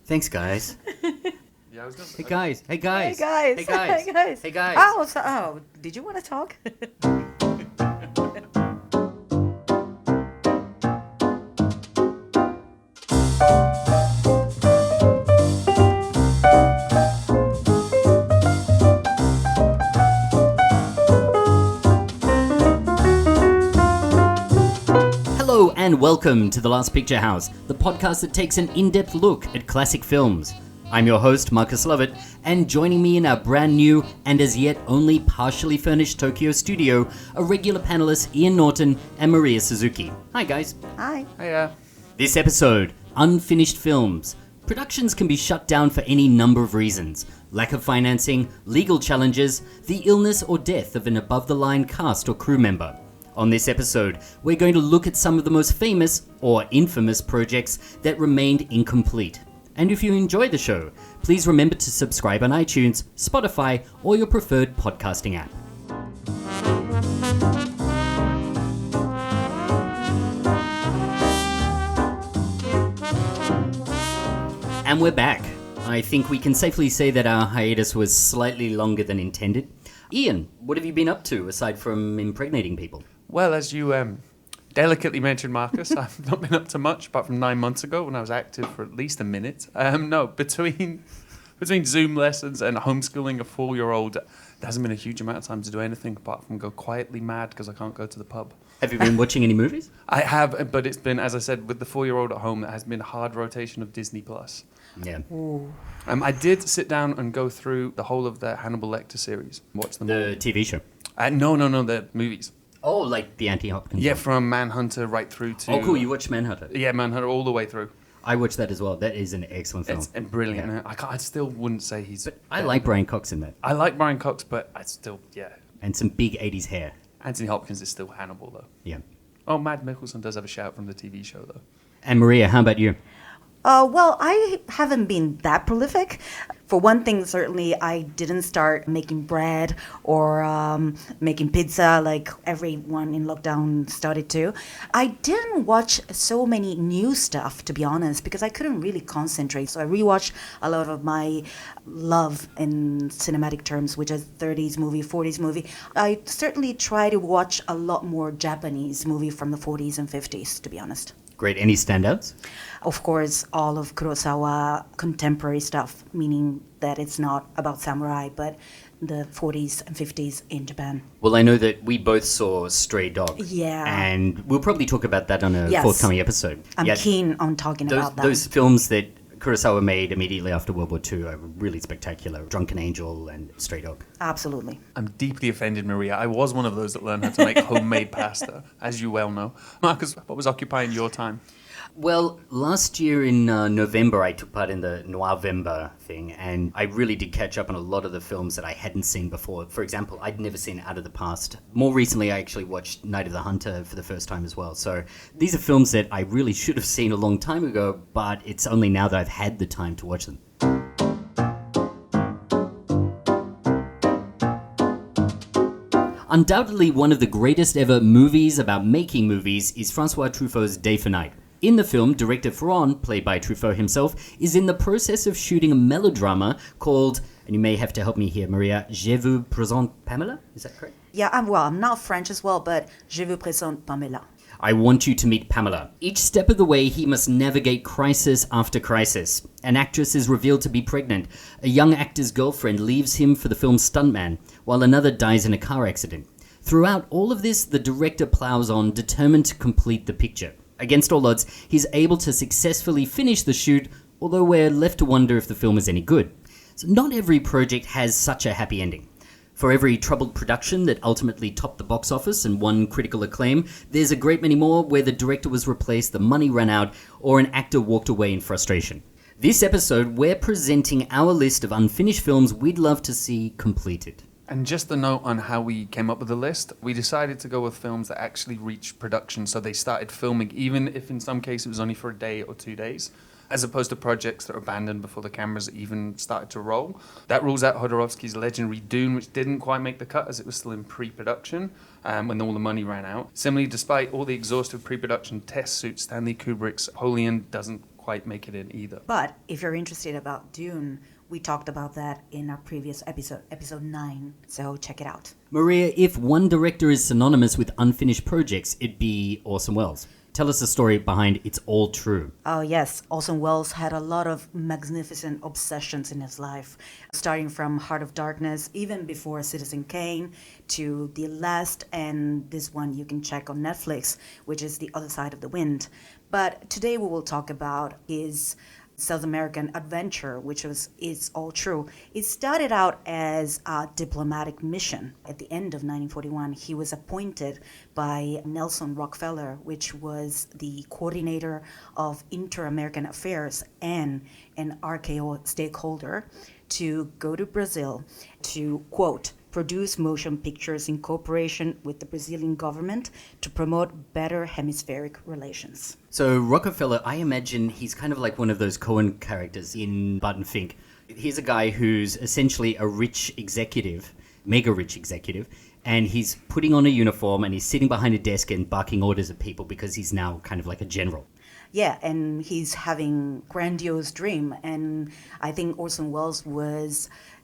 Thanks, guys. Yeah, I was gonna Hey guys. Hey guys. Hey guys. Hey guys. Hey guys. Hey guys. Oh, did you want to talk? Hello and welcome to The Last Picture House, the podcast that takes an in-depth look at classic films. I'm your host, Marcus Lovett, and joining me in our brand new and as yet only partially furnished Tokyo studio are regular panelists Iain Norton and Maria Suzuki. Hi guys. Hi. Hiya. This episode, unfinished films. Productions can be shut down for any number of reasons. Lack of financing, legal challenges, the illness or death of an above-the-line cast or crew member. On this episode, we're going to look at some of the most famous or infamous projects that remained incomplete. And if you enjoy the show, please remember to subscribe on iTunes, Spotify, or your preferred podcasting app. And we're back. I think we can safely say that our hiatus was slightly longer than intended. Iain, what have you been up to aside from impregnating people? Well, as you delicately mentioned, Marcus, I've not been up to much apart from 9 months ago when I was active for at least a minute. Between Zoom lessons and homeschooling a 4-year-old, there hasn't been a huge amount of time to do anything apart from go quietly mad because I can't go to the pub. Have you been watching any movies? I have, but it's been, as I said, with the 4-year-old at home, there has been a hard rotation of Disney+. Yeah. Ooh. I did sit down and go through the whole of the Hannibal Lecter series. Watch them all. The TV show. No, the movies. Oh, like the Anthony Hopkins Yeah, one. from Manhunter right through to... Oh, cool. You watched Manhunter. Yeah, Manhunter all the way through. I watched that as well. That is an excellent film. It's brilliant. Yeah. I still wouldn't say he's... But I like Brian Cox in that. I like Brian Cox, but I still, yeah. And some big 80s hair. Anthony Hopkins is still Hannibal, though. Yeah. Oh, Matt Mikkelsen does have a shout from the TV show, though. And Maria, how about you? Well, I haven't been that prolific. For one thing, certainly, I didn't start making bread or making pizza like everyone in lockdown started to. I didn't watch so many new stuff, to be honest, because I couldn't really concentrate. So I rewatched a lot of my love in cinematic terms, which is 30s movie, 40s movie. I certainly try to watch a lot more Japanese movie from the 40s and 50s, to be honest. Great. Any standouts? Of course, all of Kurosawa contemporary stuff, meaning that it's not about samurai, but the 40s and 50s in Japan. Well, I know that we both saw Stray Dog. Yeah. And we'll probably talk about that on a Yes. forthcoming episode. I'm Yeah, keen on talking about that. Those films that Kurosawa made immediately after World War II are really spectacular. Drunken Angel and Stray Dog. Absolutely. I'm deeply offended, Maria. I was one of those that learned how to make homemade pasta, as you well know. Marcus, what was occupying your time? Well, last year in November, I took part in the Noirvember thing, and I really did catch up on a lot of the films that I hadn't seen before. For example, I'd never seen Out of the Past. More recently, I actually watched Night of the Hunter for the first time as well. So these are films that I really should have seen a long time ago, but it's only now that I've had the time to watch them. Undoubtedly, one of the greatest ever movies about making movies is Francois Truffaut's Day for Night. In the film, director Francois, played by Truffaut himself, is in the process of shooting a melodrama called, and you may have to help me here, Maria, Je vous présente Pamela? Is that correct? Yeah, I'm not French as well, but je vous présente Pamela. I want you to meet Pamela. Each step of the way, he must navigate crisis after crisis. An actress is revealed to be pregnant. A young actor's girlfriend leaves him for the film's stuntman, while another dies in a car accident. Throughout all of this, the director plows on, determined to complete the picture. Against all odds, he's able to successfully finish the shoot, although we're left to wonder if the film is any good. So not every project has such a happy ending. For every troubled production that ultimately topped the box office and won critical acclaim, there's a great many more where the director was replaced, the money ran out, or an actor walked away in frustration. This episode, we're presenting our list of unfinished films we'd love to see completed. And just a note on how we came up with the list, we decided to go with films that actually reached production, so they started filming, even if in some cases it was only for a day or 2 days, as opposed to projects that were abandoned before the cameras even started to roll. That rules out Jodorowsky's legendary Dune, which didn't quite make the cut as it was still in pre-production when all the money ran out. Similarly, despite all the exhaustive pre-production test suits, Stanley Kubrick's Napoleon doesn't quite make it in either. But if you're interested about Dune, we talked about that in our previous episode, episode 9. So check it out. Maria, if one director is synonymous with unfinished projects, it'd be Orson Welles. Tell us the story behind It's All True. Oh, yes. Orson Welles had a lot of magnificent obsessions in his life, starting from Heart of Darkness, even before Citizen Kane, to The Last, and this one you can check on Netflix, which is The Other Side of the Wind. But today we will talk about his South American adventure, which was It's All True. It started out as a diplomatic mission. At the end of 1941, he was appointed by Nelson Rockefeller, which was the coordinator of Inter-American Affairs and an RKO stakeholder, to go to Brazil to, quote, produce motion pictures in cooperation with the Brazilian government to promote better hemispheric relations. So Rockefeller, I imagine he's kind of like one of those Coen characters in Barton Fink. He's a guy who's essentially a rich executive, mega rich executive, and he's putting on a uniform and he's sitting behind a desk and barking orders at people because he's now kind of like a general. Yeah, and he's having grandiose dream. And I think Orson Welles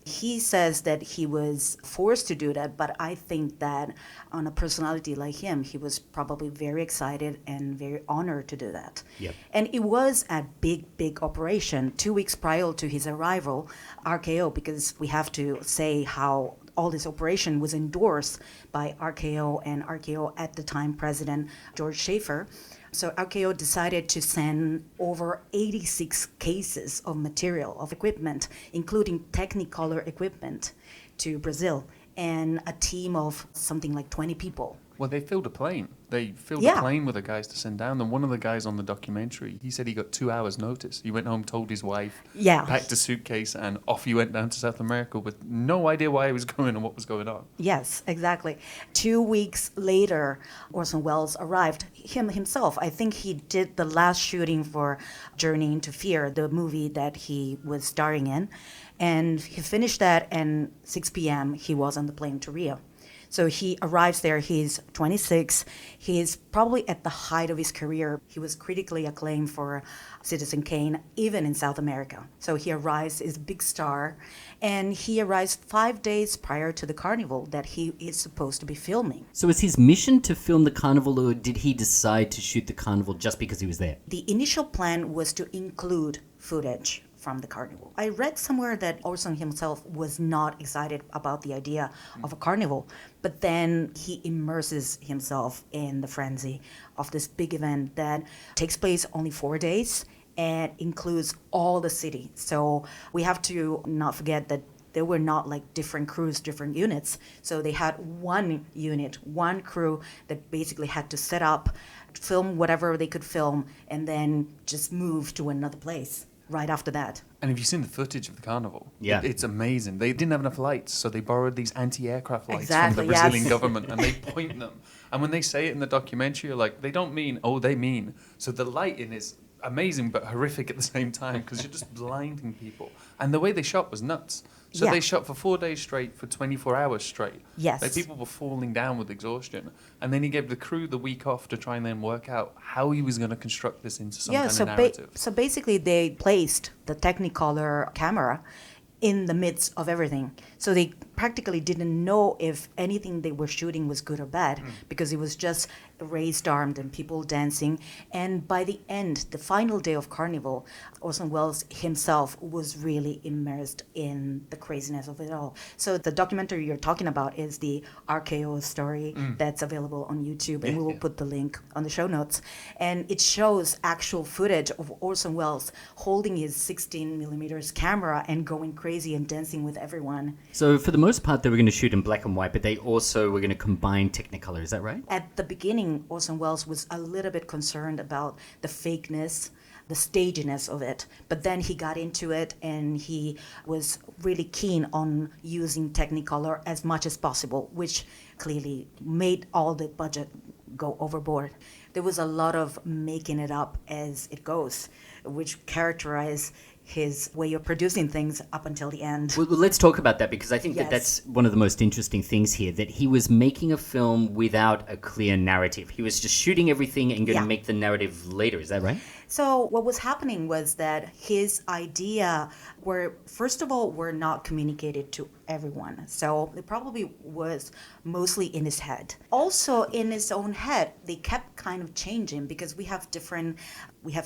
he says that he was forced to do that, but I think that on a personality like him, he was probably very excited and very honored to do that. Yep. And it was a big operation. 2 weeks prior to his arrival, RKO, because we have to say how all this operation was endorsed by RKO and RKO at the time President George Schaefer. So RKO decided to send over 86 cases of material, of equipment, including Technicolor equipment, to Brazil, and a team of something like 20 people. Well, they filled a plane. They filled a plane with the guys to send down. And one of the guys on the documentary, he said he got 2 hours' notice. He went home, told his wife, packed a suitcase, and off he went down to South America with no idea why he was going and what was going on. Yes, exactly. 2 weeks later, Orson Welles arrived. Himself, I think he did the last shooting for Journey into Fear, the movie that he was starring in. And he finished that, and 6 p.m. he was on the plane to Rio. So he arrives there, he's 26, he's probably at the height of his career. He was critically acclaimed for Citizen Kane, even in South America. So he arrives, is a big star, and he arrives 5 days prior to the carnival that he is supposed to be filming. So was his mission to film the carnival, or did he decide to shoot the carnival just because he was there? The initial plan was to include footage from the carnival. I read somewhere that Orson himself was not excited about the idea of a carnival, but then he immerses himself in the frenzy of this big event that takes place only 4 days and includes all the city. So we have to not forget that there were not like different crews, different units. So they had one unit, one crew that basically had to set up, film whatever they could film, and then just move to another place right after that. And have you seen the footage of the carnival? Yeah. It's amazing. They didn't have enough lights, so they borrowed these anti-aircraft lights Exactly, from the Brazilian yes. government, and they point them. And when they say it in the documentary, you're like, they don't mean, oh, they mean. So the lighting is amazing but horrific at the same time because you're just blinding people. And the way they shot was nuts. So they shot for 4 days straight, for 24 hours straight. Yes. Like people were falling down with exhaustion. And then he gave the crew the week off to try and then work out how he was going to construct this into some kind of narrative. So basically they placed the Technicolor camera in the midst of everything. So they practically didn't know if anything they were shooting was good or bad because it was just raised armed and people dancing. And by the end, the final day of Carnival, Orson Welles himself was really immersed in the craziness of it all. So the documentary you're talking about is the RKO story that's available on YouTube, and we will put the link on the show notes. And it shows actual footage of Orson Welles holding his 16 millimeters camera and going crazy and dancing with everyone. So for the most part, they were going to shoot in black and white, but they also were going to combine Technicolor. Is that right? At the beginning, Orson Welles was a little bit concerned about the fakeness, the staginess of it. But then he got into it, and he was really keen on using Technicolor as much as possible, which clearly made all the budget go overboard. There was a lot of making it up as it goes, which characterized his way of producing things up until the end. Well, let's talk about that, because I think that Yes. that's one of the most interesting things here, that he was making a film without a clear narrative. He was just shooting everything and going to make the narrative later. Is that right? So what was happening was that his idea first of all, were not communicated to everyone. So it probably was mostly in his head. Also in his own head, they kept kind of changing because we have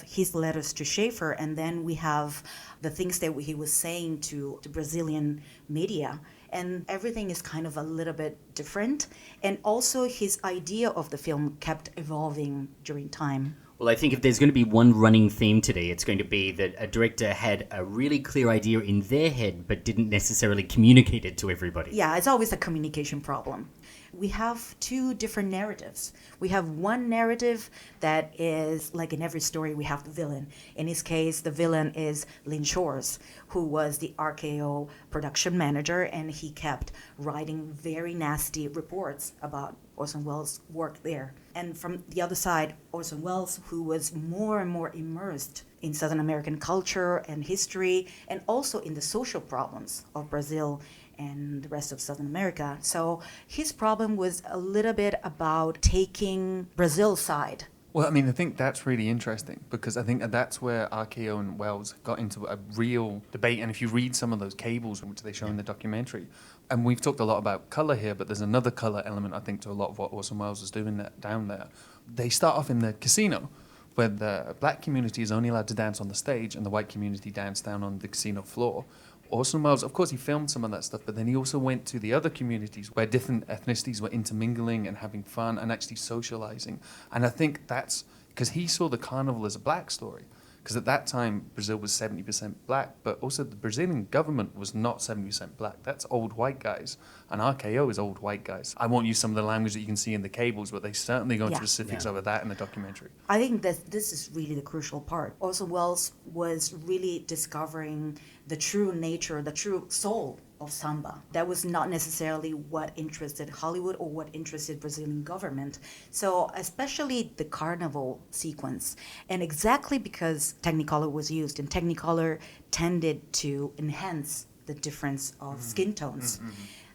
his letters to Schaefer, and then we have the things that he was saying to Brazilian media. And everything is kind of a little bit different. And also his idea of the film kept evolving during time. Well, I think if there's going to be one running theme today, it's going to be that a director had a really clear idea in their head, but didn't necessarily communicate it to everybody. Yeah, it's always a communication problem. We have two different narratives. We have one narrative that is, like in every story, we have the villain. In his case, the villain is Lynn Shores, who was the RKO production manager, and he kept writing very nasty reports about Orson Welles' work there. And from the other side, Orson Welles, who was more and more immersed in Southern American culture and history, and also in the social problems of Brazil and the rest of Southern America. So his problem was a little bit about taking Brazil's side. Well, I mean, I think that's really interesting because I think that's where RKO and Wells got into a real debate. And if you read some of those cables, which they show in the documentary, and we've talked a lot about colour here, but there's another colour element, I think, to a lot of what Orson Welles was doing down there. They start off in the casino, where the black community is only allowed to dance on the stage and the white community dance down on the casino floor. Orson Welles, of course, he filmed some of that stuff, but then he also went to the other communities where different ethnicities were intermingling and having fun and actually socializing. And I think that's because he saw the carnival as a black story. Because at that time, Brazil was 70% black, but also the Brazilian government was not 70% black. That's old white guys. And RKO is old white guys. I won't use some of the language that you can see in the cables, but they certainly go into specifics over that in the documentary. I think that this is really the crucial part. Orson Welles was really discovering the true nature, the true soul of samba. That was not necessarily what interested Hollywood or what interested Brazilian government. So especially the carnival sequence. And exactly because Technicolor was used, and Technicolor tended to enhance the difference of skin tones.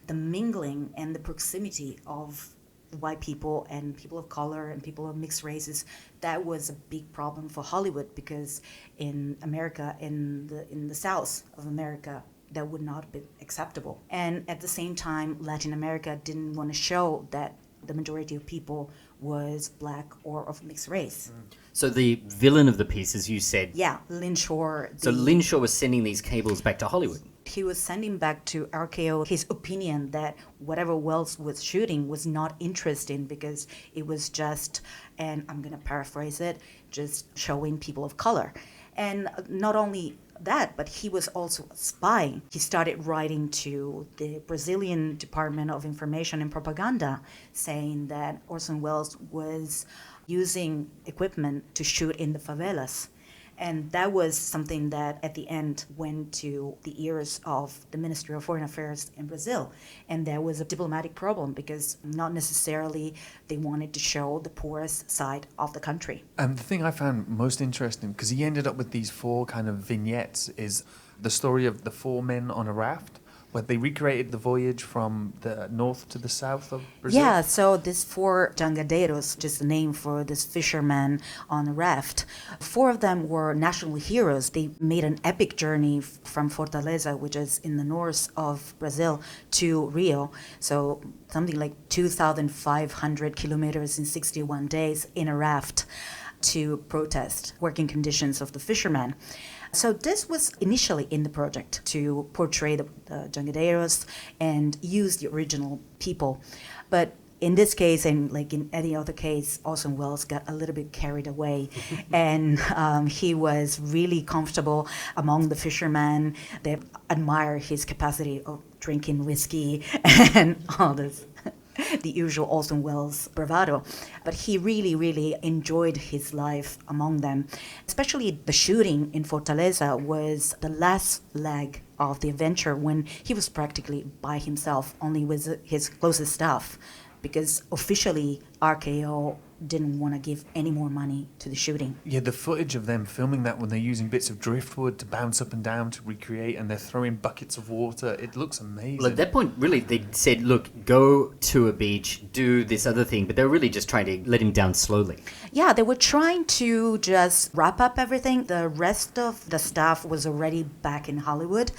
The mingling and the proximity of white people and people of color and people of mixed races, that was a big problem for Hollywood because in America, in the South of America, that would not have been acceptable. And at the same time, Latin America didn't want to show that the majority of people was black or of mixed race. So the villain of the piece, as you said... Yeah, Lynn Shore. So Lynn Shore was sending these cables back to Hollywood. He was sending back to RKO his opinion that whatever Welles was shooting was not interesting because it was just, and I'm going to paraphrase it, just showing people of color. And not only that, but he was also a spy. He started writing to the Brazilian Department of Information and Propaganda saying that Orson Welles was using equipment to shoot in the favelas. And that was something that at the end went to the ears of the Ministry of Foreign Affairs in Brazil. And there was a diplomatic problem because not necessarily they wanted to show the poorest side of the country. And the thing I found most interesting, because he ended up with these four kind of vignettes, is the story of the four men on a raft, where they recreated the voyage from the north to the south of Brazil. Yeah, so these four jangadeiros, just the name for this fisherman on a raft, four of them were national heroes. They made an epic journey from Fortaleza, which is in the north of Brazil, to Rio. So something like 2,500 kilometers in 61 days in a raft to protest working conditions of the fishermen. So this was initially in the project to portray the jangadeiros and use the original people. But in this case, and like in any other case, Orson Welles got a little bit carried away. And he was really comfortable among the fishermen. They admire his capacity of drinking whiskey and all this. The usual Orson Welles bravado. But he really, really enjoyed his life among them. Especially the shooting in Fortaleza was the last leg of the adventure when he was practically by himself, only with his closest staff. Because officially RKO didn't want to give any more money to the shooting. Yeah, the footage of them filming that when they're using bits of driftwood to bounce up and down to recreate, and they're throwing buckets of water, it looks amazing. Well, at that point, really, they said, look, go to a beach, do this other thing, but they were really just trying to let him down slowly. Yeah, they were trying to just wrap up everything. The rest of the staff was already back in Hollywood.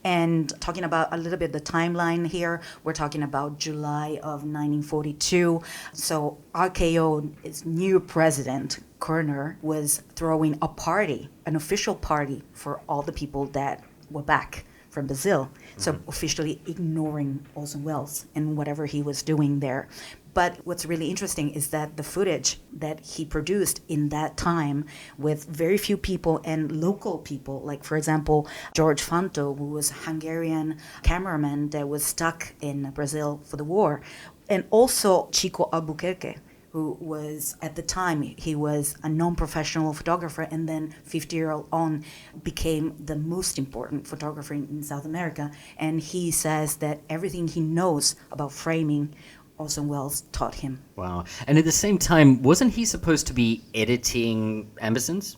And talking about a little bit the timeline here, we're talking about July of 1942. So RKO's new president, Kerner, was throwing a party, an official party for all the people that were back from Brazil. So officially ignoring Orson Welles and whatever he was doing there. But what's really interesting is that the footage that he produced in that time with very few people and local people, like, for example, George Fanto, who was a Hungarian cameraman that was stuck in Brazil for the war, and also Chico Albuquerque, who was, at the time, he was a non-professional photographer, and then 50-year-old on became the most important photographer in South America. And he says that everything he knows about framing, Orson Welles taught him. Wow. And at the same time, wasn't he supposed to be editing Ambersons?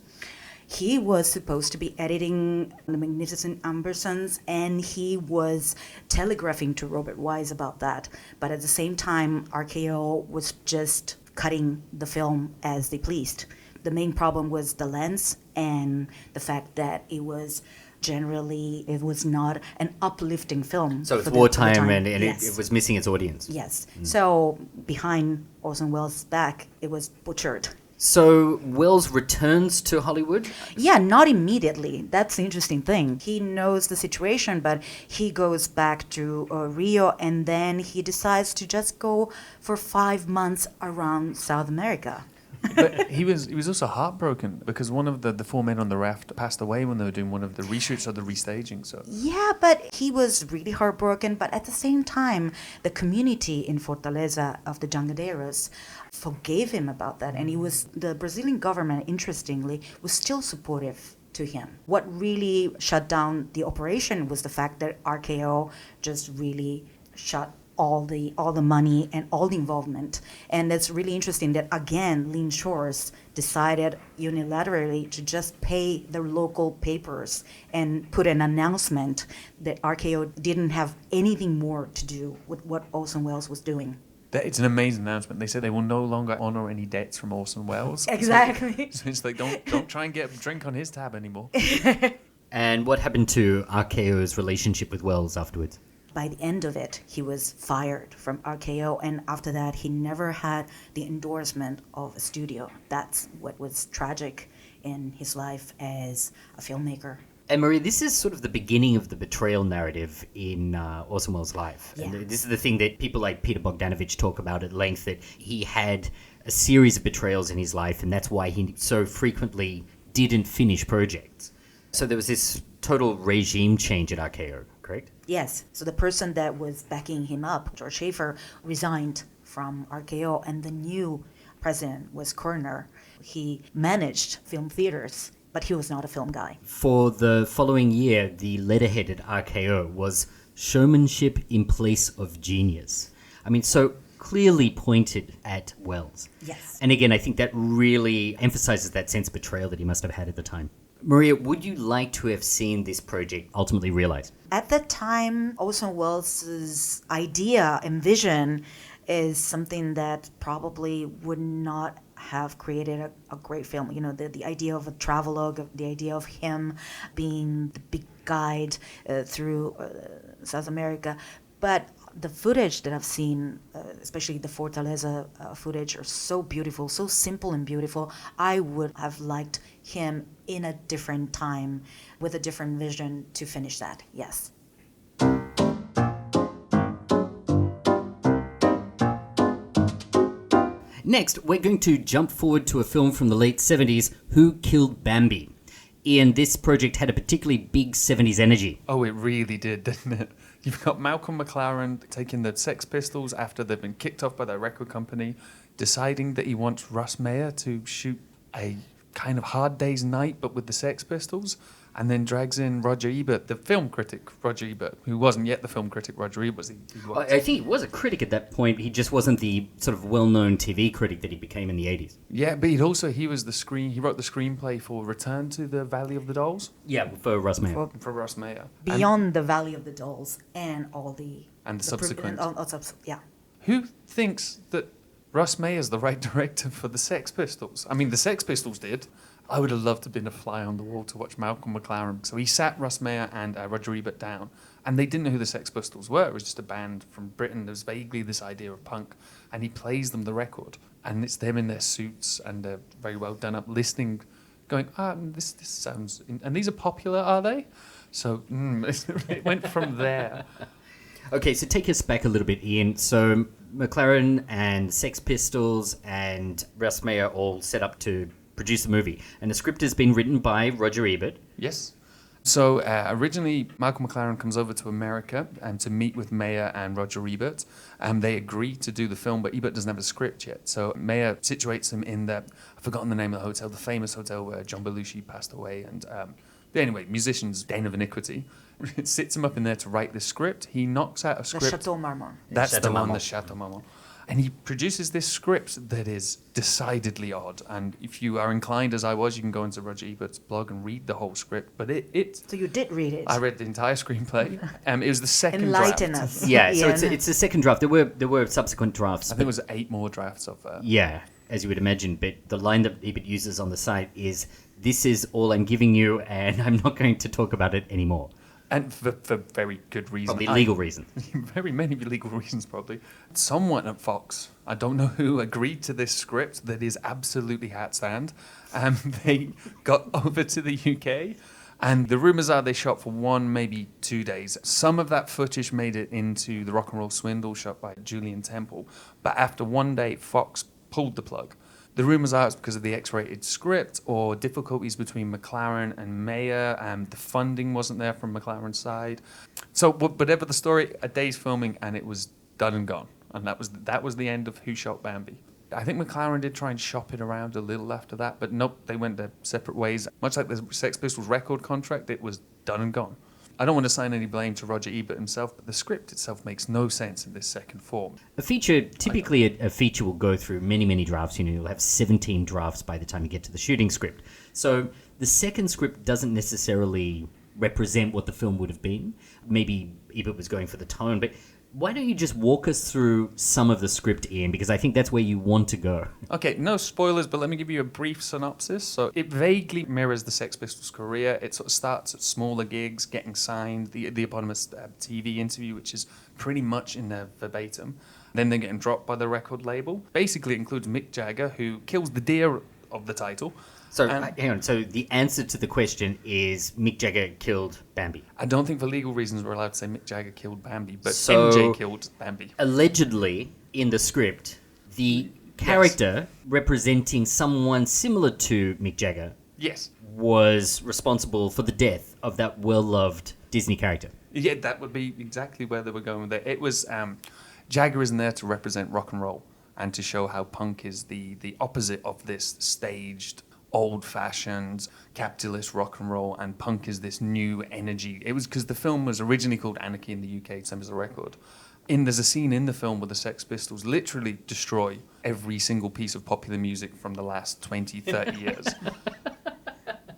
He was supposed to be editing The Magnificent Ambersons, and he was telegraphing to Robert Wise about that. But at the same time, RKO was just cutting the film as they pleased. The main problem was the lens and the fact that it was not an uplifting film. So it's wartime and yes. it was missing its audience. Yes. So behind Orson Welles' back, it was butchered. So Welles returns to Hollywood? Yeah, not immediately. That's the interesting thing. He knows the situation, but he goes back to Rio, and then he decides to just go for 5 months around South America. But he was also heartbroken because one of the four men on the raft passed away when they were doing one of the reshoots or the restaging. So yeah, but he was really heartbroken. But at the same time, the community in Fortaleza of the Jangadeiros forgave him about that, and the Brazilian government, interestingly, was still supportive to him. What really shut down the operation was the fact that RKO just really shut all the money and all the involvement. And it's really interesting that, again, Lean Shores decided unilaterally to just pay the local papers and put an announcement that RKO didn't have anything more to do with what Orson Welles was doing. It's an amazing announcement. They said they will no longer honor any debts from Orson Welles. Exactly. So it's like, don't try and get a drink on his tab anymore. And what happened to RKO's relationship with Welles afterwards? By the end of it, he was fired from RKO, and after that, he never had the endorsement of a studio. That's what was tragic in his life as a filmmaker. And Maria, this is sort of the beginning of the betrayal narrative in Orson Welles' life. Yeah. And this is the thing that people like Peter Bogdanovich talk about at length, that he had a series of betrayals in his life, and that's why he so frequently didn't finish projects. So there was this total regime change at RKO, correct? Yes. So the person that was backing him up, George Schaefer, resigned from RKO, and the new president was Kerner. He managed film theaters, but he was not a film guy. For the following year, the letterhead at RKO was showmanship in place of genius. I mean, so clearly pointed at Welles. Yes. And again, I think that really emphasizes that sense of betrayal that he must have had at the time. Maria, would you like to have seen this project ultimately realized? At the time, Orson Welles' idea and vision is something that probably would not have created a great film. You know, the idea of a travelogue, the idea of him being the big guide through South America. But the footage that I've seen, especially the Fortaleza footage, are so beautiful, so simple and beautiful. I would have liked him in a different time with a different vision to finish that, yes. Next, we're going to jump forward to a film from the late 70s, Who Killed Bambi? Iain, this project had a particularly big 70s energy. Oh, it really did, didn't it? You've got Malcolm McLaren taking the Sex Pistols after they've been kicked off by their record company, deciding that he wants Russ Meyer to shoot a kind of Hard Day's Night, but with the Sex Pistols. and then drags in Roger Ebert, the film critic Roger Ebert, who wasn't yet the film critic Roger Ebert was. He was. I think he was a critic at that point. He just wasn't the sort of well-known TV critic that he became in the 80s. Yeah, but he wrote the screenplay for Return to the Valley of the Dolls. Yeah, for Russ Meyer. For Russ Meyer. Beyond the Valley of the Dolls and all the... And the subsequent. Yeah. Who thinks that Russ Meyer's the right director for the Sex Pistols? I mean, the Sex Pistols did. I would have loved to have been a fly on the wall to watch Malcolm McLaren. So he sat Russ Meyer and Roger Ebert down, and they didn't know who the Sex Pistols were. It was just a band from Britain. There was vaguely this idea of punk, and he plays them the record, and it's them in their suits, and they're very well done up, listening, going, this sounds... And these are popular, are they? So it went from there. Okay, so take us back a little bit, Iain. So McLaren and Sex Pistols and Russ Meyer all set up to produce the movie, and the script has been written by Roger Ebert. Yes. So originally, Malcolm McLaren comes over to America to meet with Meyer and Roger Ebert. They agree to do the film, but Ebert doesn't have a script yet. So Meyer situates him in I've forgotten the name of the hotel, the famous hotel where John Belushi passed away. And anyway, musician's den of iniquity. It sits him up in there to write this script. He knocks out a script. The Chateau Marmont. That's Chateau the one, Marmont. the Chateau Marmont. And he produces this script that is decidedly odd. And if you are inclined, as I was, you can go into Roger Ebert's blog and read the whole script. But So you did read it? I read the entire screenplay. It was the second Enlighten draft. us. Yeah, so Iain. it's a second draft. There were subsequent drafts. I think it was 8 more drafts of that. Yeah, as you would imagine. But the line that Ebert uses on the site is, "This is all I'm giving you, and I'm not going to talk about it anymore." And for very good reason. Probably legal reasons. Very many legal reasons, probably. Someone at Fox, I don't know who, agreed to this script that is absolutely hat stand. They got over to the UK, and the rumours are they shot for 1, maybe 2 days. Some of that footage made it into the Rock and Roll Swindle shot by Julian Temple, but after 1 day, Fox pulled the plug. The rumours are it's because of the X-rated script or difficulties between McLaren and Meyer. The funding wasn't there from McLaren's side. So whatever the story, a day's filming and it was done and gone. And that was the end of Who Shot Bambi. I think McLaren did try and shop it around a little after that, but nope, they went their separate ways. Much like the Sex Pistols record contract, it was done and gone. I don't want to assign any blame to Roger Ebert himself, but the script itself makes no sense in this second form. A feature, typically a feature will go through many, many drafts. You'll have 17 drafts by the time you get to the shooting script. So the second script doesn't necessarily represent what the film would have been. Maybe Ebert was going for the tone, but why don't you just walk us through some of the script, Iain, because I think that's where you want to go. Okay, no spoilers, but let me give you a brief synopsis. So it vaguely mirrors the Sex Pistols' career. It sort of starts at smaller gigs, getting signed, the eponymous TV interview, which is pretty much in their verbatim. Then they're getting dropped by the record label. Basically it includes Mick Jagger, who kills the deer of the title. So, hang on. So the answer to the question is Mick Jagger killed Bambi. I don't think for legal reasons we're allowed to say Mick Jagger killed Bambi, but So- MJ killed Bambi. Allegedly, in the script, the character representing someone similar to Mick Jagger Yes. was responsible for the death of that well-loved Disney character. Yeah, that would be exactly where they were going with it. It was Jagger isn't there to represent rock and roll and to show how punk is the opposite of this staged, old-fashioned, capitalist rock and roll, and punk is this new energy. It was because the film was originally called Anarchy in the UK, same as the record. There's a scene in the film where the Sex Pistols literally destroy every single piece of popular music from the last 20, 30 years.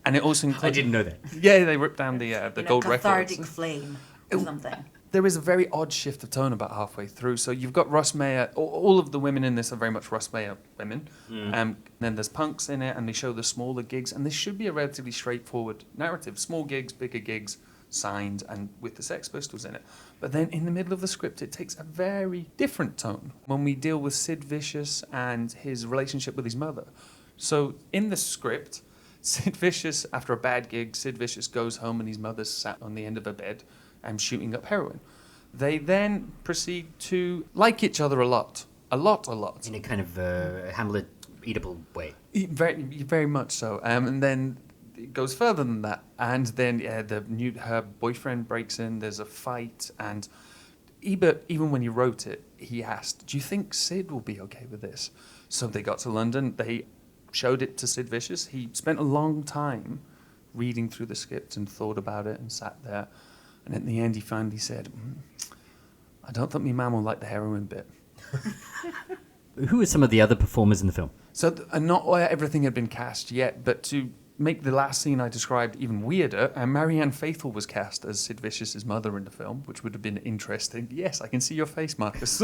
And it also includes... I didn't know that. Yeah, they ripped down the gold cathartic records. flame or something. There is a very odd shift of tone about halfway through. So you've got Russ Meyer. All of the women in this are very much Russ Meyer women. Then there's punks in it, and they show the smaller gigs. And this should be a relatively straightforward narrative. Small gigs, bigger gigs, signed, and with the Sex Pistols in it. But then in the middle of the script, it takes a very different tone when we deal with Sid Vicious and his relationship with his mother. So in the script, Sid Vicious, after a bad gig, Sid Vicious goes home and his mother's sat on the end of her bed and shooting up heroin. They then proceed to like each other a lot. In a kind of Hamlet eatable way. Very, very much so. And then it goes further than that. And then her boyfriend breaks in. There's a fight. And Ebert, even when he wrote it, he asked, "Do you think Sid will be okay with this?" So they got to London. They showed it to Sid Vicious. He spent a long time reading through the script and thought about it and sat there. And at the end, he finally said, I don't think my mum will like the heroin bit. Who are some of the other performers in the film? So not everything had been cast yet, but to make the last scene I described even weirder, Marianne Faithfull was cast as Sid Vicious's mother in the film, which would have been interesting. Yes, I can see your face, Marcus.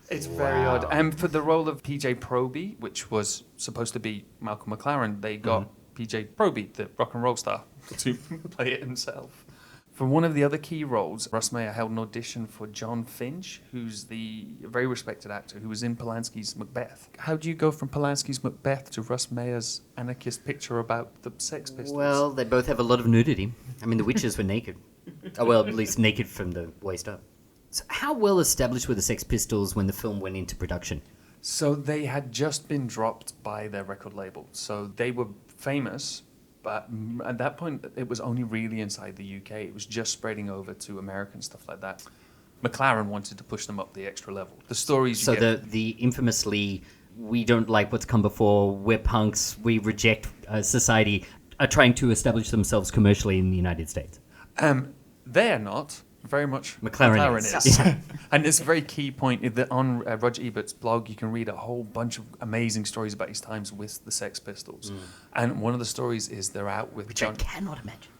It's very odd. And for the role of PJ Proby, which was supposed to be Malcolm McLaren, they got PJ Proby, the rock and roll star, to play it himself. For one of the other key roles, Russ Meyer held an audition for John Finch, who's the very respected actor who was in Polanski's Macbeth. How do you go from Polanski's Macbeth to Russ Meyer's anarchist picture about the Sex Pistols? Well, they both have a lot of nudity. I mean, the witches were naked. Oh, well, at least naked from the waist up. So how well established were the Sex Pistols when the film went into production? So they had just been dropped by their record label. So they were famous, but at that point, it was only really inside the UK. It was just spreading over to American stuff like that. McLaren wanted to push them up the extra level. The stories you So get... the infamously, we don't like what's come before, we're punks, we reject society, are trying to establish themselves commercially in the United States. They're not. Very much McLaren is. Yeah. And it's a very key point that on Roger Ebert's blog, you can read a whole bunch of amazing stories about his times with the Sex Pistols. And one of the stories is they're out with Which I cannot imagine.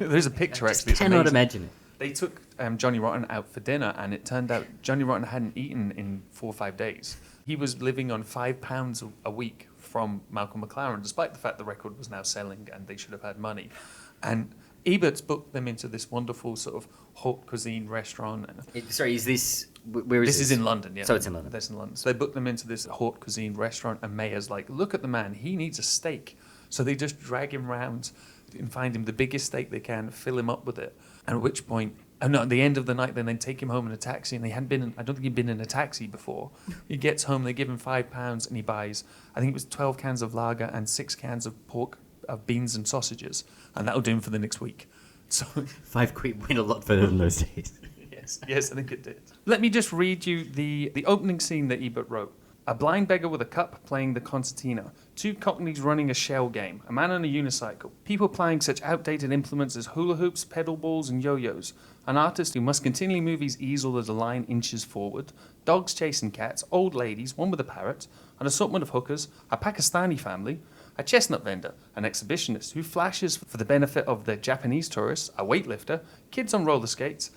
There's a picture, I just actually. It's cannot amazing. imagine it. They took Johnny Rotten out for dinner, and it turned out Johnny Rotten hadn't eaten in 4 or 5 days. He was living on £5 a week from Malcolm McLaren, despite the fact the record was now selling and they should have had money. And Ebert's booked them into this wonderful sort of haute cuisine restaurant. Sorry, is this... Where is this? This is in London, yeah. So it's in London. That's in London. So they booked them into this haute cuisine restaurant, and Mayer's like, look at the man, he needs a steak. So they just drag him round and find him the biggest steak they can, fill him up with it. And at which point, at the end of the night, then take him home in a taxi. And I don't think he'd been in a taxi before. He gets home, they give him £5, and he buys, I think it was 12 cans of lager and 6 cans of pork, of beans and sausages. And that'll do him for the next week. So £5 went a lot further than those days. Yes, I think it did. Let me just read you the opening scene that Ebert wrote. A blind beggar with a cup playing the concertina. 2 cockneys running a shell game. A man on a unicycle. People playing such outdated implements as hula hoops, pedal balls, and yo-yos. An artist who must continually move his easel as the line inches forward. Dogs chasing cats. Old ladies, one with a parrot. An assortment of hookers. A Pakistani family. A chestnut vendor, an exhibitionist who flashes for the benefit of the Japanese tourists, a weightlifter, kids on roller skates,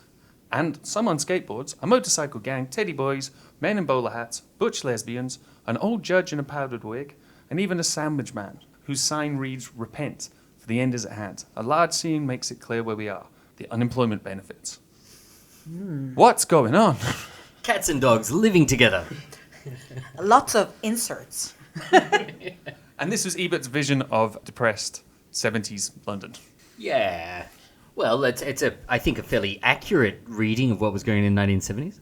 and some on skateboards, a motorcycle gang, teddy boys, men in bowler hats, butch lesbians, an old judge in a powdered wig, and even a sandwich man whose sign reads, "Repent, for the end is at hand." A large scene makes it clear where we are, the unemployment benefits. What's going on? Cats and dogs living together. Lots of inserts. And this was Ebert's vision of depressed 70s London. Yeah. Well, it's I think, a fairly accurate reading of what was going on in the 1970s.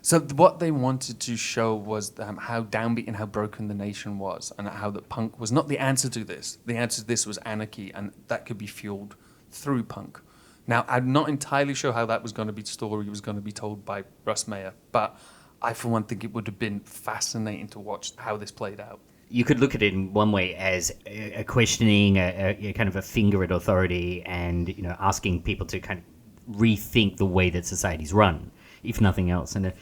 So what they wanted to show was how downbeat and how broken the nation was, and how that punk was not the answer to this. The answer to this was anarchy, and that could be fueled through punk. Now, I'm not entirely sure how that story was going to be told by Russ Meyer, but I, for one, think it would have been fascinating to watch how this played out. You could look at it in one way as a questioning, a kind of a finger at authority, and asking people to kind of rethink the way that society's run, if nothing else. And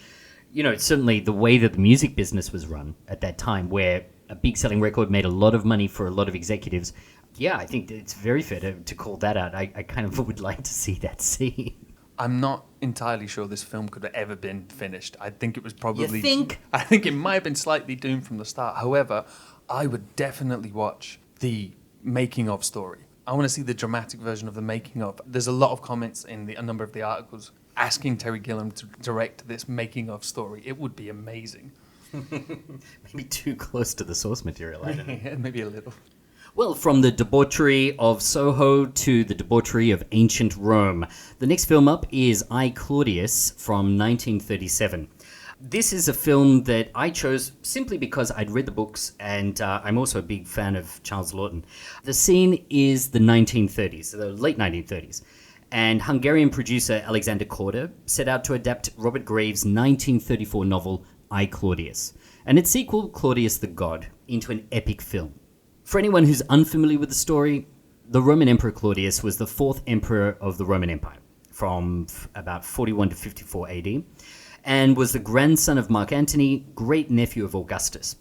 certainly the way that the music business was run at that time, where a big selling record made a lot of money for a lot of executives. Yeah, I think it's very fair to call that out. I kind of would like to see that scene. I'm not entirely sure this film could have ever been finished. I think it was probably... You think? I think it might have been slightly doomed from the start. However, I would definitely watch the making of story. I want to see the dramatic version of the making of. There's a lot of comments in a number of the articles asking Terry Gilliam to direct this making of story. It would be amazing. Maybe too close to the source material, I don't know. Yeah, maybe a little. Well, from the debauchery of Soho to the debauchery of ancient Rome, the next film up is I, Claudius from 1937. This is a film that I chose simply because I'd read the books, and I'm also a big fan of Charles Laughton. The scene is the 1930s, the late 1930s, and Hungarian producer Alexander Korda set out to adapt Robert Graves' 1934 novel I, Claudius, and its sequel, Claudius the God, into an epic film. For anyone who's unfamiliar with the story, the Roman Emperor Claudius was the fourth emperor of the Roman Empire from about 41 to 54 AD, and was the grandson of Mark Antony, great-nephew of Augustus.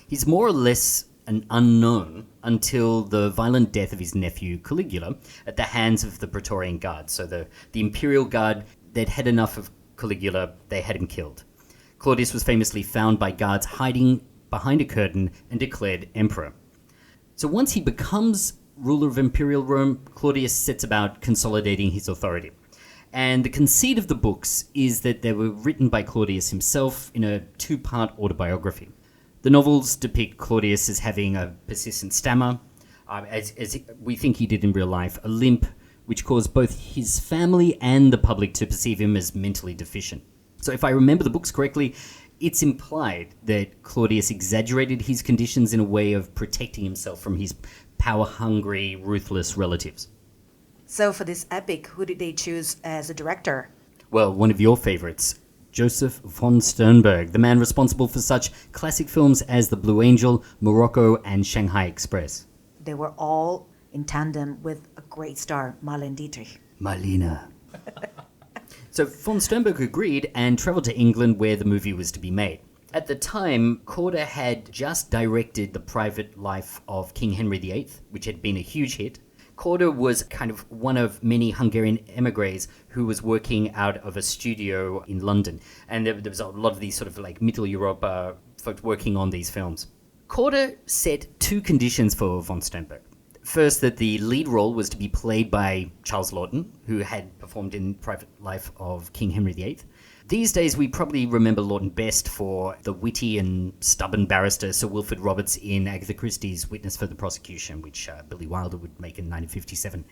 He's more or less an unknown until the violent death of his nephew Caligula at the hands of the Praetorian Guard. So the Imperial Guard, they'd had enough of Caligula, they had him killed. Claudius was famously found by guards hiding behind a curtain and declared emperor. So once he becomes ruler of Imperial Rome, Claudius sets about consolidating his authority. And the conceit of the books is that they were written by Claudius himself in a two-part autobiography. The novels depict Claudius as having a persistent stammer, as we think he did in real life, a limp, which caused both his family and the public to perceive him as mentally deficient. So if I remember the books correctly, it's implied that Claudius exaggerated his conditions in a way of protecting himself from his power-hungry, ruthless relatives. So for this epic, who did they choose as a director? Well, one of your favorites, Joseph von Sternberg, the man responsible for such classic films as The Blue Angel, Morocco, and Shanghai Express. They were all in tandem with a great star, Marlene Dietrich. Marlene. So von Sternberg agreed and travelled to England where the movie was to be made. At the time, Korda had just directed The Private Life of King Henry VIII, which had been a huge hit. Korda was kind of one of many Hungarian emigres who was working out of a studio in London. And there was a lot of these sort of like Middle Europe folks working on these films. Korda set two conditions for von Sternberg. First, that the lead role was to be played by Charles Laughton, who had performed in Private Life of King Henry VIII. These days, we probably remember Laughton best for the witty and stubborn barrister Sir Wilfrid Roberts in Agatha Christie's Witness for the Prosecution, which Billy Wilder would make in 1957.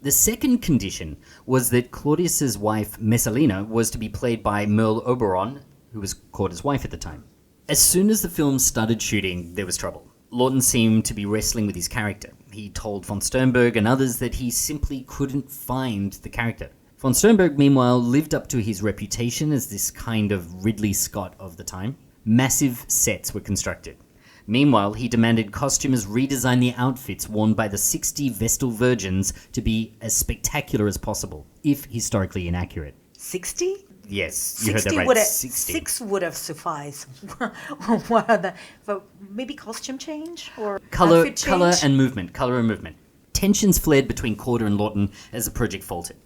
The second condition was that Claudius's wife, Messalina, was to be played by Merle Oberon, who was Korda's wife at the time. As soon as the film started shooting, there was trouble. Laughton seemed to be wrestling with his character. He told von Sternberg and others that he simply couldn't find the character. Von Sternberg, meanwhile, lived up to his reputation as this kind of Ridley Scott of the time. Massive sets were constructed. Meanwhile, he demanded costumers redesign the outfits worn by the 60 Vestal Virgins to be as spectacular as possible, if historically inaccurate. 60? Yes, you heard that right. 60. 6 would have sufficed. But maybe costume change or Color outfit change? and movement. Tensions flared between Korda and Laughton as the project faltered.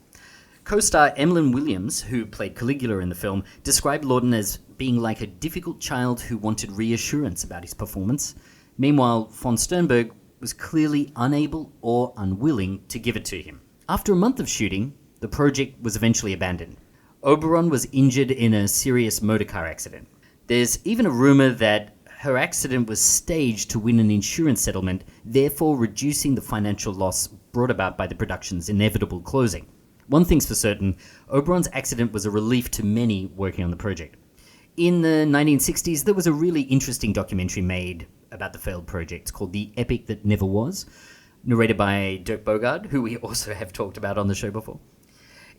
Co-star Emlyn Williams, who played Caligula in the film, described Laughton as being like a difficult child who wanted reassurance about his performance. Meanwhile, von Sternberg was clearly unable or unwilling to give it to him. After a month of shooting, the project was eventually abandoned. Oberon was injured in a serious motorcar accident. There's even a rumor that her accident was staged to win an insurance settlement, therefore reducing the financial loss brought about by the production's inevitable closing. One thing's for certain, Oberon's accident was a relief to many working on the project. In the 1960s, there was a really interesting documentary made about the failed project called The Epic That Never Was, narrated by Dirk Bogarde, who we also have talked about on the show before.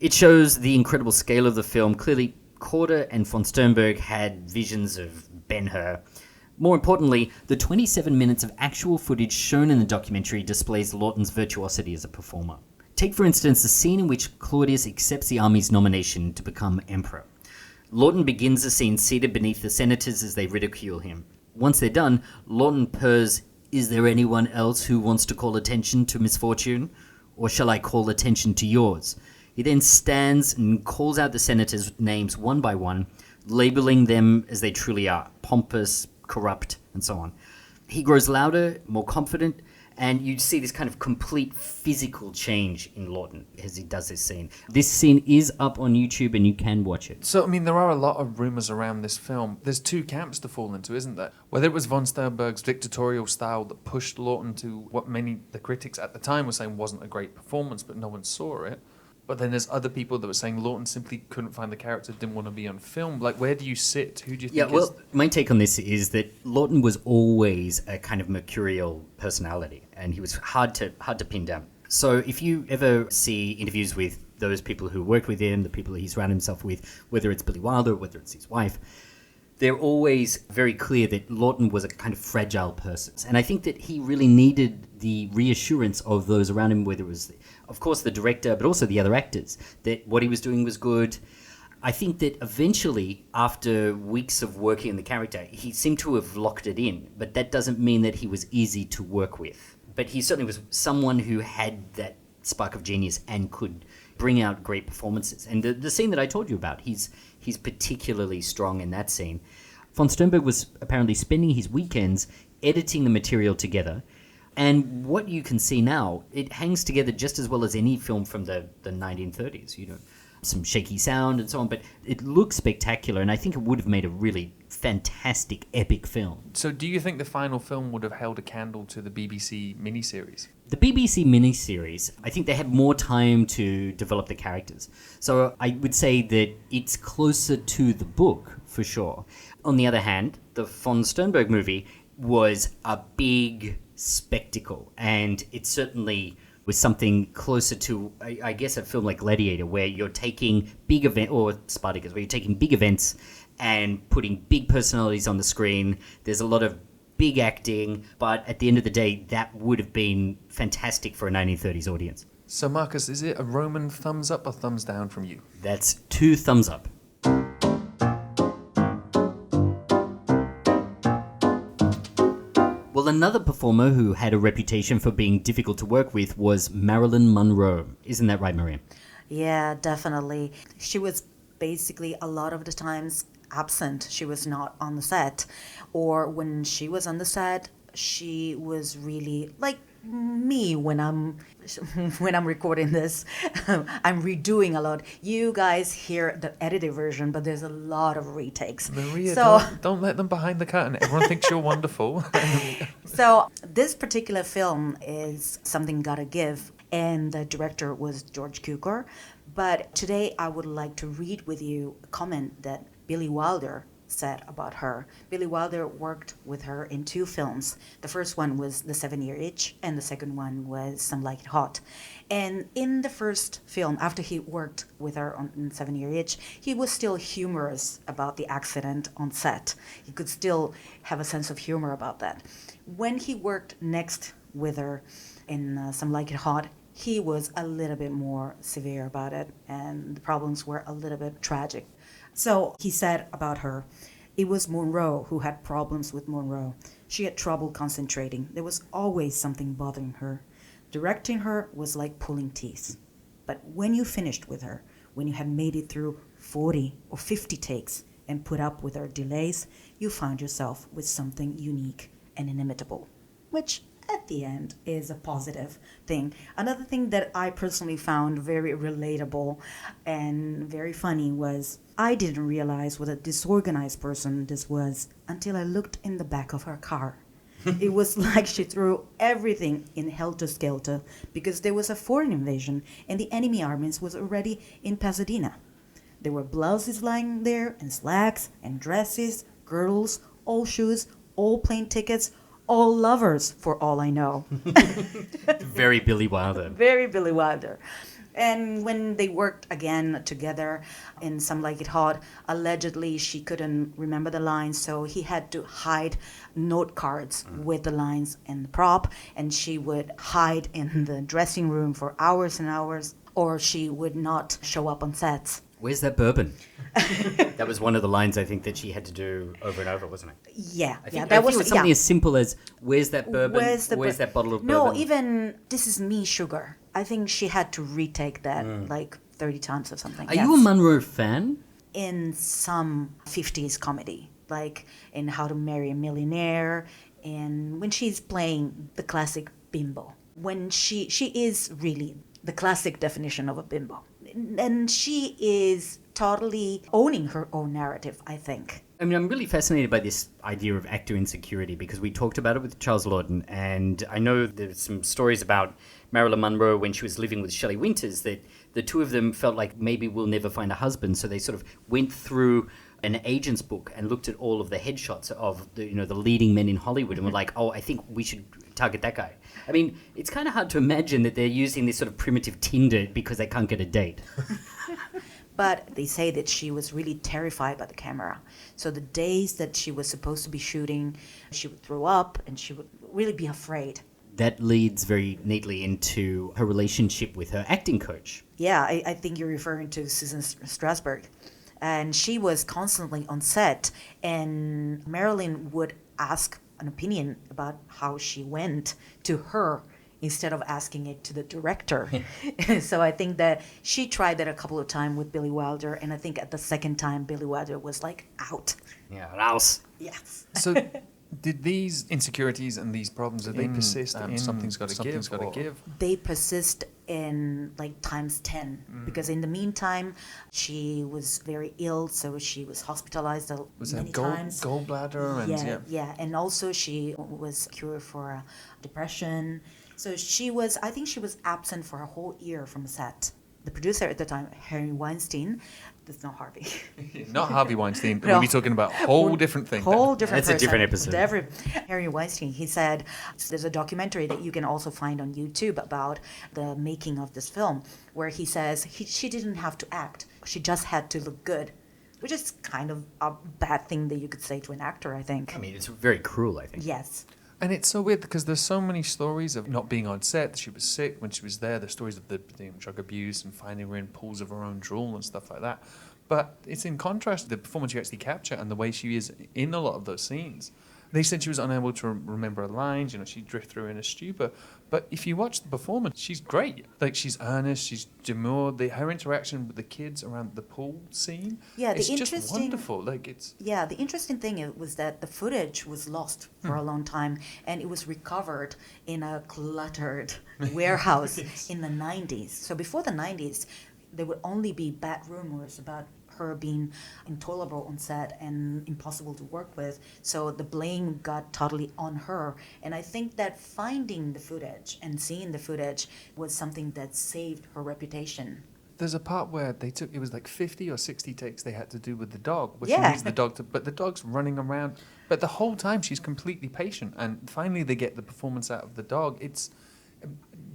It shows the incredible scale of the film. Clearly, Korda and von Sternberg had visions of Ben-Hur. More importantly, the 27 minutes of actual footage shown in the documentary displays Laughton's virtuosity as a performer. Take, for instance, the scene in which Claudius accepts the army's nomination to become emperor. Laughton begins the scene seated beneath the senators as they ridicule him. Once they're done, Laughton purrs, "Is there anyone else who wants to call attention to misfortune? Or shall I call attention to yours?" He then stands and calls out the senators' names one by one, labeling them as they truly are, pompous, corrupt, and so on. He grows louder, more confident, and you see this kind of complete physical change in Laughton as he does this scene. This scene is up on YouTube and you can watch it. So, I mean, there are a lot of rumours around this film. There's two camps to fall into, isn't there? Whether it was von Sternberg's dictatorial style that pushed Laughton to what the critics at the time were saying wasn't a great performance, but no one saw it. But then there's other people that were saying Laughton simply couldn't find the character, didn't want to be on film. Like, where do you sit? Who do you think is... my take on this is that Laughton was always a kind of mercurial personality, and he was hard to pin down. So if you ever see interviews with those people who worked with him, the people he's surrounded himself with, whether it's Billy Wilder, whether it's his wife, they're always very clear that Lawton was a kind of fragile person. And I think that he really needed the reassurance of those around him, whether it was, of course, the director, but also the other actors, that what he was doing was good. I think that eventually, after weeks of working on the character, he seemed to have locked it in. But that doesn't mean that he was easy to work with. But he certainly was someone who had that spark of genius and could bring out great performances. And the scene that I told you about, he's particularly strong in that scene. Von Sternberg was apparently spending his weekends editing the material together. And what you can see now, it hangs together just as well as any film from the 1930s, you know. Some shaky sound and so on, but it looks spectacular, and I think it would have made a really fantastic, epic film. So do you think the final film would have held a candle to the BBC miniseries? The BBC miniseries, I think they had more time to develop the characters. So I would say that it's closer to the book, for sure. On the other hand, the von Sternberg movie was a big spectacle, and it certainly was something closer to, I guess, a film like Gladiator, where you're taking big event, or Spartacus, where you're taking big events and putting big personalities on the screen. There's a lot of big acting, but at the end of the day, that would have been fantastic for a 1930s audience. So, Marcus, is it a Roman thumbs up or thumbs down from you? That's 2 thumbs up. Well, another performer who had a reputation for being difficult to work with was Marilyn Monroe. Isn't that right, Maria? Yeah, definitely. She was basically a lot of the times absent. She was not on the set. Or when she was on the set, she was really like me when I'm recording this. I'm redoing a lot. You guys hear the edited version, but there's a lot of retakes. Maria, so, don't let them behind the curtain. Everyone thinks you're wonderful. So this particular film is Something Gotta Give, and the director was George Cukor. But today I would like to read with you a comment that Billy Wilder said about her. Billy Wilder worked with her in 2 films. The first one was The 7-Year Itch, and the second one was Some Like It Hot. And in the first film, after he worked with her on 7-Year Itch, he was still humorous about the accident on set. He could still have a sense of humor about that. When he worked next with her in Some Like It Hot, he was a little bit more severe about it, and the problems were a little bit tragic. So he said about her, it was Monroe who had problems with Monroe. She had trouble concentrating. There was always something bothering her. Directing her was like pulling teeth. But when you finished with her, when you had made it through 40 or 50 takes and put up with her delays, you found yourself with something unique and inimitable, which at the end is a positive thing. Another thing that I personally found very relatable and very funny was I didn't realize what a disorganized person this was until I looked in the back of her car. It was like she threw everything in helter-skelter because there was a foreign invasion and the enemy armies was already in Pasadena. There were blouses lying there and slacks and dresses, girdles, old shoes, old plane tickets, all lovers, for all I know. Very Billy Wilder. Very Billy Wilder. And when they worked again together in Some Like It Hot, allegedly she couldn't remember the lines, so he had to hide note cards with the lines and the prop, and she would hide in the dressing room for hours and hours, or she would not show up on sets. Where's that bourbon? That was one of the lines I think that she had to do over and over, wasn't it? Yeah, I think that it was something as simple as, where's that bourbon? Where's that bottle of bourbon? No, even This Is Me Sugar. I think she had to retake that like 30 times or something. Are you a Monroe fan? In some 50s comedy, like in How to Marry a Millionaire, and when she's playing the classic bimbo. When she is really the classic definition of a bimbo. And she is totally owning her own narrative, I think. I mean, I'm really fascinated by this idea of actor insecurity because we talked about it with Charles Laughton, and I know there's some stories about Marilyn Monroe when she was living with Shelley Winters that the two of them felt like maybe we'll never find a husband, so they sort of went through an agent's book and looked at all of the headshots of the leading men in Hollywood and were like, oh, I think we should target that guy. I mean, it's kind of hard to imagine that they're using this sort of primitive Tinder because they can't get a date. But they say that she was really terrified by the camera. So the days that she was supposed to be shooting, she would throw up and she would really be afraid. That leads very neatly into her relationship with her acting coach. Yeah, I think you're referring to Susan Strasberg. And she was constantly on set, and Marilyn would ask an opinion about how she went to her instead of asking it to the director. So I think that she tried that a couple of times with Billy Wilder, and I think at the second time, Billy Wilder was like, out. Yeah, Raus. Yes. So did these insecurities and these problems, did they persist in Something's Gotta Give? They persist in like times 10 because in the meantime she was very ill, so she was hospitalized many times. Gallbladder and yeah, and also she was cured for depression. So I think she was absent for a whole year from set. The producer at the time, Harry Weinstein, that's not Harvey. Not Harvey Weinstein, but No. we'll be talking about a whole different thing. Whole different That's a different episode. Harry Weinstein, he said, there's a documentary that you can also find on YouTube about the making of this film, where he says she didn't have to act. She just had to look good, which is kind of a bad thing that you could say to an actor, I think. I mean, it's very cruel, I think. Yes. And it's so weird because there's so many stories of not being on set, that she was sick when she was there, the stories of the drug abuse and finding her in pools of her own drool and stuff like that. But it's in contrast to the performance you actually capture and the way she is in a lot of those scenes. They said she was unable to remember her lines, she'd drift through in a stupor. But if you watch the performance, she's great. Like, she's earnest, she's demure. Her interaction with the kids around the pool scene, it's just wonderful. Yeah, the interesting thing was that the footage was lost for a long time, and it was recovered in a cluttered warehouse in the 90s. So before the 90s, there would only be bad rumors about her being intolerable on set and impossible to work with. So the blame got totally on her. And I think that finding the footage and seeing the footage was something that saved her reputation. There's a part where it was like 50 or 60 takes they had to do with the dog, where Yeah. she needs the dog but the dog's running around. But the whole time she's completely patient, and finally they get the performance out of the dog.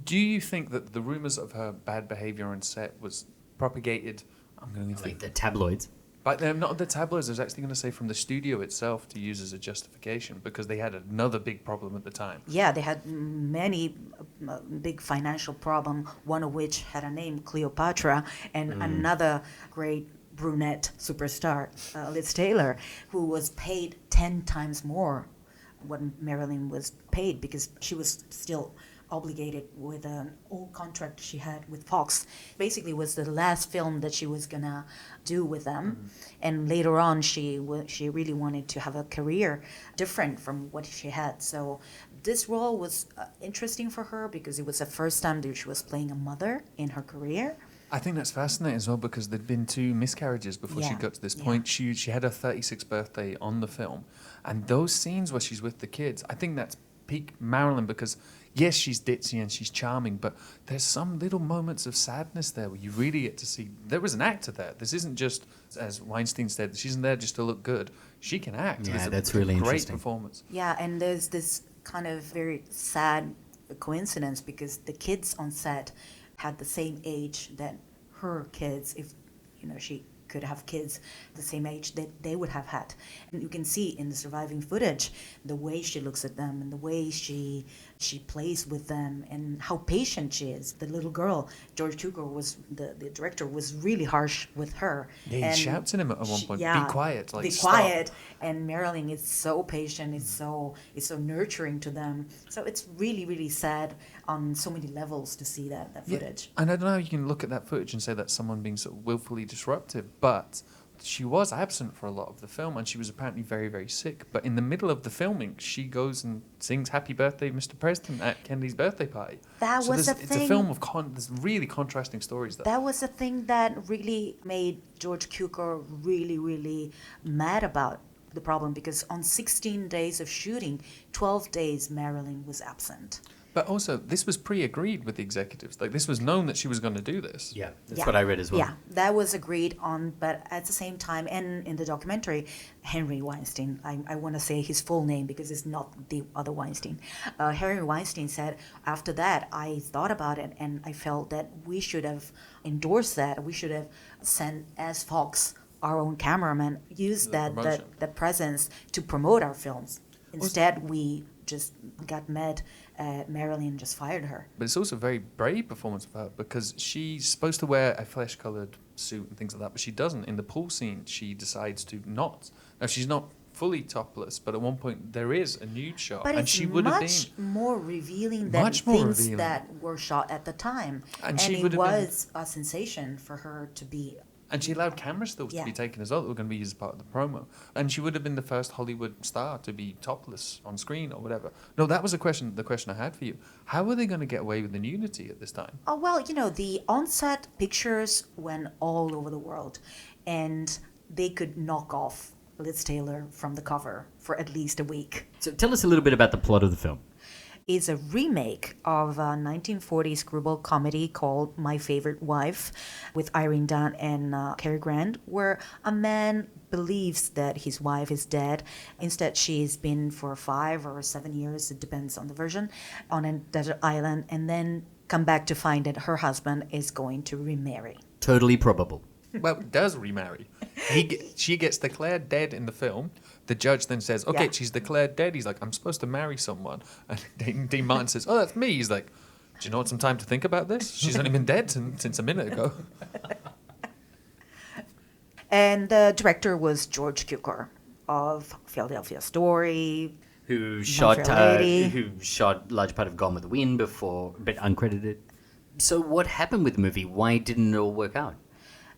Do you think that the rumors of her bad behavior on set was propagated? I'm going to Like the tabloids. But not the tabloids. I was actually going to say from the studio itself to use as a justification, because they had another big problem at the time. Yeah, they had many big financial problem, one of which had a name, Cleopatra, and another great brunette superstar, Liz Taylor, who was paid 10 times more what Marilyn was paid, because she was still obligated with an old contract she had with Fox. Basically, it was the last film that she was gonna do with them, and later on, she really wanted to have a career different from what she had. So this role was interesting for her because it was the first time that she was playing a mother in her career. I think that's fascinating as well, because there'd been 2 miscarriages before she got to this point. She had her 36th birthday on the film, and those scenes where she's with the kids, I think that's peak Marilyn, because yes, she's ditzy and she's charming, but there's some little moments of sadness there where you really get to see there was an actor there. This isn't just, as Weinstein said, she isn't there just to look good. She can act. Yeah, that's really great interesting. Performance. Yeah, and there's this kind of very sad coincidence because the kids on set had the same age that her kids, if she could have kids the same age that they would have had. And you can see in the surviving footage the way she looks at them and the way she plays with them and how patient she is. The little girl, George Cukor, the director, was really harsh with her. Yeah, he shouts at him at one point, be quiet, be stop. quiet. And Marilyn is so patient, it's so nurturing to them. So it's really, really sad on so many levels to see that footage. And I don't know how you can look at that footage and say that's someone being sort of willfully disruptive, but she was absent for a lot of the film, and she was apparently very, very sick. But in the middle of the filming, she goes and sings "Happy Birthday, Mr. President" at Kennedy's birthday party. It's a film of there's really contrasting stories there. That was the thing that really made George Cukor really, really mad about the problem, because on 16 days of shooting, 12 days Marilyn was absent. But also, this was pre-agreed with the executives. Like, this was known that she was going to do this. Yeah, that's Yeah. what I read as well. Yeah, that was agreed on, but at the same time, and in the documentary, Henry Weinstein, I want to say his full name because it's not the other Weinstein. Henry Weinstein said, after that, I thought about it and I felt that we should have endorsed that. We should have sent as Fox, our own cameraman, use that presence to promote our films. Instead, we just got mad. Marilyn just fired her. But it's also a very brave performance of her because she's supposed to wear a flesh-coloured suit and things like that, but she doesn't. In the pool scene, she decides to not. Now, she's not fully topless, but at one point there is a nude shot. But and it's she would have much been more revealing than much more things revealing. that were shot at the time. And And she it would have been- was a sensation for her to be. And she allowed camera stills to Yeah. be taken as well that were going to be used as part of the promo. And she would have been the first Hollywood star to be topless on screen or whatever. No, that was the question I had for you. How were they going to get away with the nudity at this time? Oh, well, the on-set pictures went all over the world, and they could knock off Liz Taylor from the cover for at least a week. So tell us a little bit about the plot of the film. Is a remake of a 1940s screwball comedy called My Favorite Wife with Irene Dunne and Cary Grant, where a man believes that his wife is dead. Instead, she's been for 5 or 7 years, it depends on the version, on a desert island, and then come back to find that her husband is going to remarry. Totally probable. Well, does remarry. She gets declared dead in the film. The judge then says, okay, Yeah. she's declared dead. He's like, I'm supposed to marry someone. And Dean Martin says, oh, that's me. He's like, do you know what, some time to think about this? She's only been dead since a minute ago. And the director was George Cukor of Philadelphia Story. Who My shot Fair Lady. who shot large part of Gone with the Wind before, but uncredited. So what happened with the movie? Why didn't it all work out?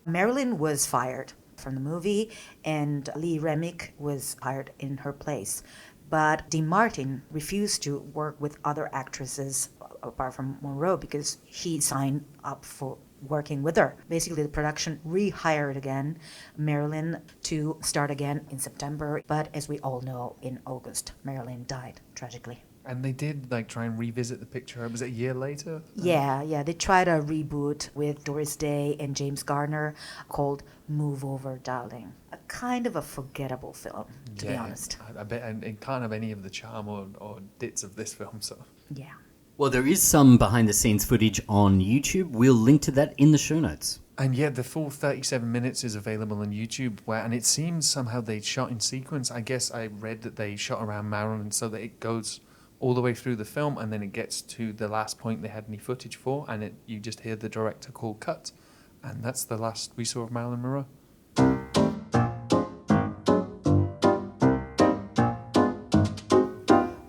Marilyn was fired from the movie, and Lee Remick was hired in her place. But Dean Martin refused to work with other actresses apart from Monroe because he signed up for working with her. Basically, the production rehired again Marilyn to start again in September. But as we all know, in August, Marilyn died tragically. And they did try and revisit the picture. Was it a year later? Yeah. They tried a reboot with Doris Day and James Garner called Move Over, Darling. A kind of a forgettable film, to be honest. I bet and it can't have any of the charm or dits of this film. So Yeah. Well, there is some behind-the-scenes footage on YouTube. We'll link to that in the show notes. And yeah, the full 37 minutes is available on YouTube, and it seems somehow they shot in sequence. I guess I read that they shot around Marilyn so that it goes all the way through the film, and then it gets to the last point they had any footage for, and you just hear the director call cut. And that's the last we saw of Marilyn Monroe.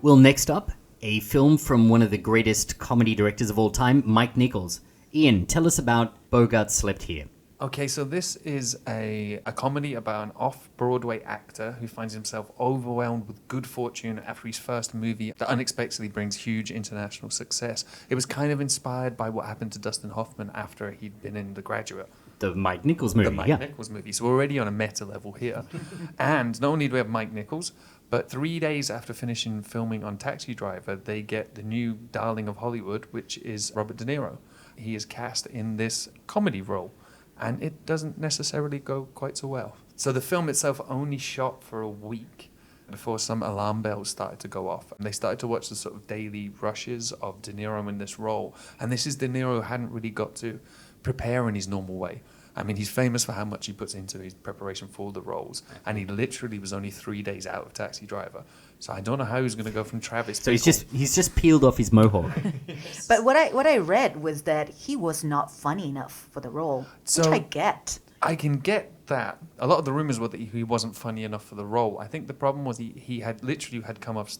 Well, next up, a film from one of the greatest comedy directors of all time, Mike Nichols. Iain, tell us about Bogart Slept Here. Okay, so this is a comedy about an off-Broadway actor who finds himself overwhelmed with good fortune after his first movie that unexpectedly brings huge international success. It was kind of inspired by what happened to Dustin Hoffman after he'd been in The Graduate. The Mike Nichols movie, The Mike Nichols movie. So we're already on a meta level here. And not only do we have Mike Nichols, but 3 days after finishing filming on Taxi Driver, they get the new darling of Hollywood, which is Robert De Niro. He is cast in this comedy role, and it doesn't necessarily go quite so well. So the film itself only shot for a week before some alarm bells started to go off. And they started to watch the sort of daily rushes of De Niro in this role. And this is De Niro who hadn't really got to prepare in his normal way. I mean, he's famous for how much he puts into his preparation for the roles, and he literally was only 3 days out of Taxi Driver. So I don't know how he's going to go from Travis. So he's just peeled off his mohawk. But what I read was that he was not funny enough for the role, So- which I get. I can get that. A lot of the rumors were that he wasn't funny enough for the role. I think the problem was he had literally had come off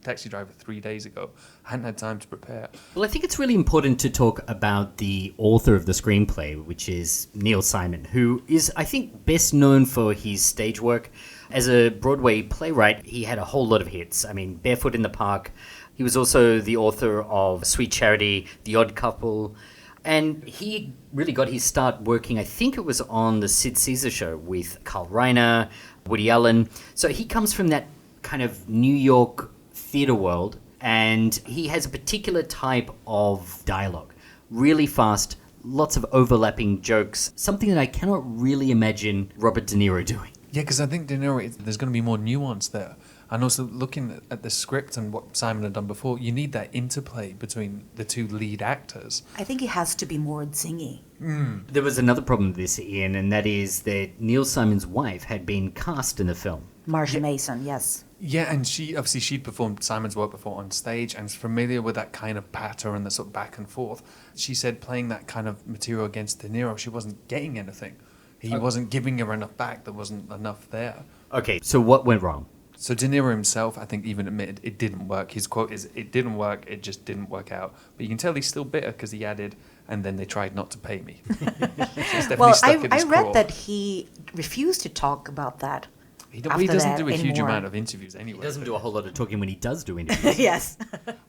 Taxi Driver 3 days ago, hadn't had time to prepare. Well, I think it's really important to talk about the author of the screenplay, which is Neil Simon, who is, I think, best known for his stage work. As a Broadway playwright, he had a whole lot of hits. I mean, Barefoot in the Park. He was also the author of Sweet Charity, The Odd Couple. And he really got his start working, I think it was on the Sid Caesar Show with Carl Reiner, Woody Allen. So he comes from that kind of New York theater world. And he has a particular type of dialogue. Really fast, lots of overlapping jokes. Something that I cannot really imagine Robert De Niro doing. Yeah, because I think De Niro, there's going to be more nuance there. And also looking at the script and what Simon had done before, you need that interplay between the two lead actors. I think it has to be more zingy. There was another problem with this, Ian, and that is that Neil Simon's wife had been cast in the film. Marcia Mason, yes. Yeah, and she'd performed Simon's work before on stage and is familiar with that kind of patter and the sort of back and forth. She said playing that kind of material against De Niro, she wasn't getting anything. He wasn't giving her enough back. There wasn't enough there. Okay, so what went wrong? So De Niro himself, I think, even admitted it didn't work. His quote is, "It didn't work, it just didn't work out." But you can tell he's still bitter because he added, "And then they tried not to pay me." So it's definitely Well, stuck in I his read craw. that he refused to talk about that. He after doesn't that do a huge anymore. amount of interviews anyway. He doesn't do a whole lot of talking when he does do interviews. Yes.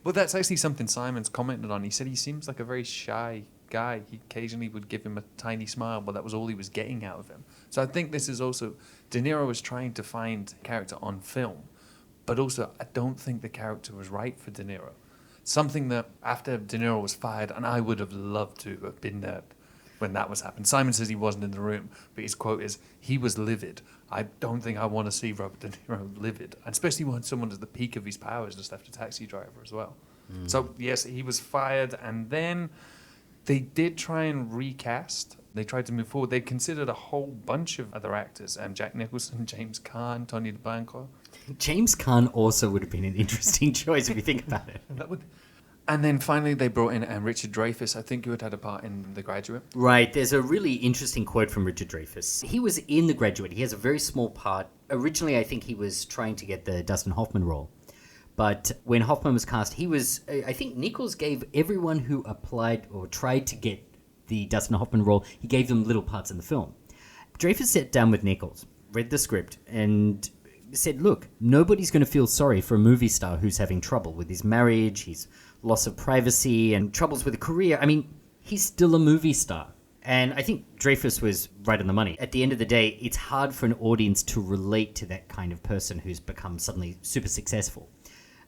Well, that's actually something Simon's commented on. He said he seems like a very shy guy. He occasionally would give him a tiny smile, but that was all he was getting out of him. So I think this is also, De Niro was trying to find character on film, but also I don't think the character was right for De Niro. Something that after De Niro was fired, and I would have loved to have been there when that was happened. Simon says he wasn't in the room, but his quote is, "He was livid. I don't think I want to see Robert De Niro livid," and especially when someone at the peak of his powers just left a taxi driver as well. So yes, he was fired, and then they did try and recast. They tried to move forward. They considered a whole bunch of other actors, Jack Nicholson, James Caan, Tony DeBlanco. James Caan also would have been an interesting choice if you think about it. And then finally they brought in Richard Dreyfuss. I think you had a part in The Graduate. Right, there's a really interesting quote from Richard Dreyfuss. He was in The Graduate. He has a very small part. Originally, I think he was trying to get the Dustin Hoffman role. But when Hoffman was cast, I think Nichols gave everyone who applied or tried to get the Dustin Hoffman role, he gave them little parts in the film. Dreyfuss sat down with Nichols, read the script, and said, look, nobody's going to feel sorry for a movie star who's having trouble with his marriage, his loss of privacy, and troubles with a career. I mean, he's still a movie star. And I think Dreyfuss was right on the money. At the end of the day, it's hard for an audience to relate to that kind of person who's become suddenly super successful.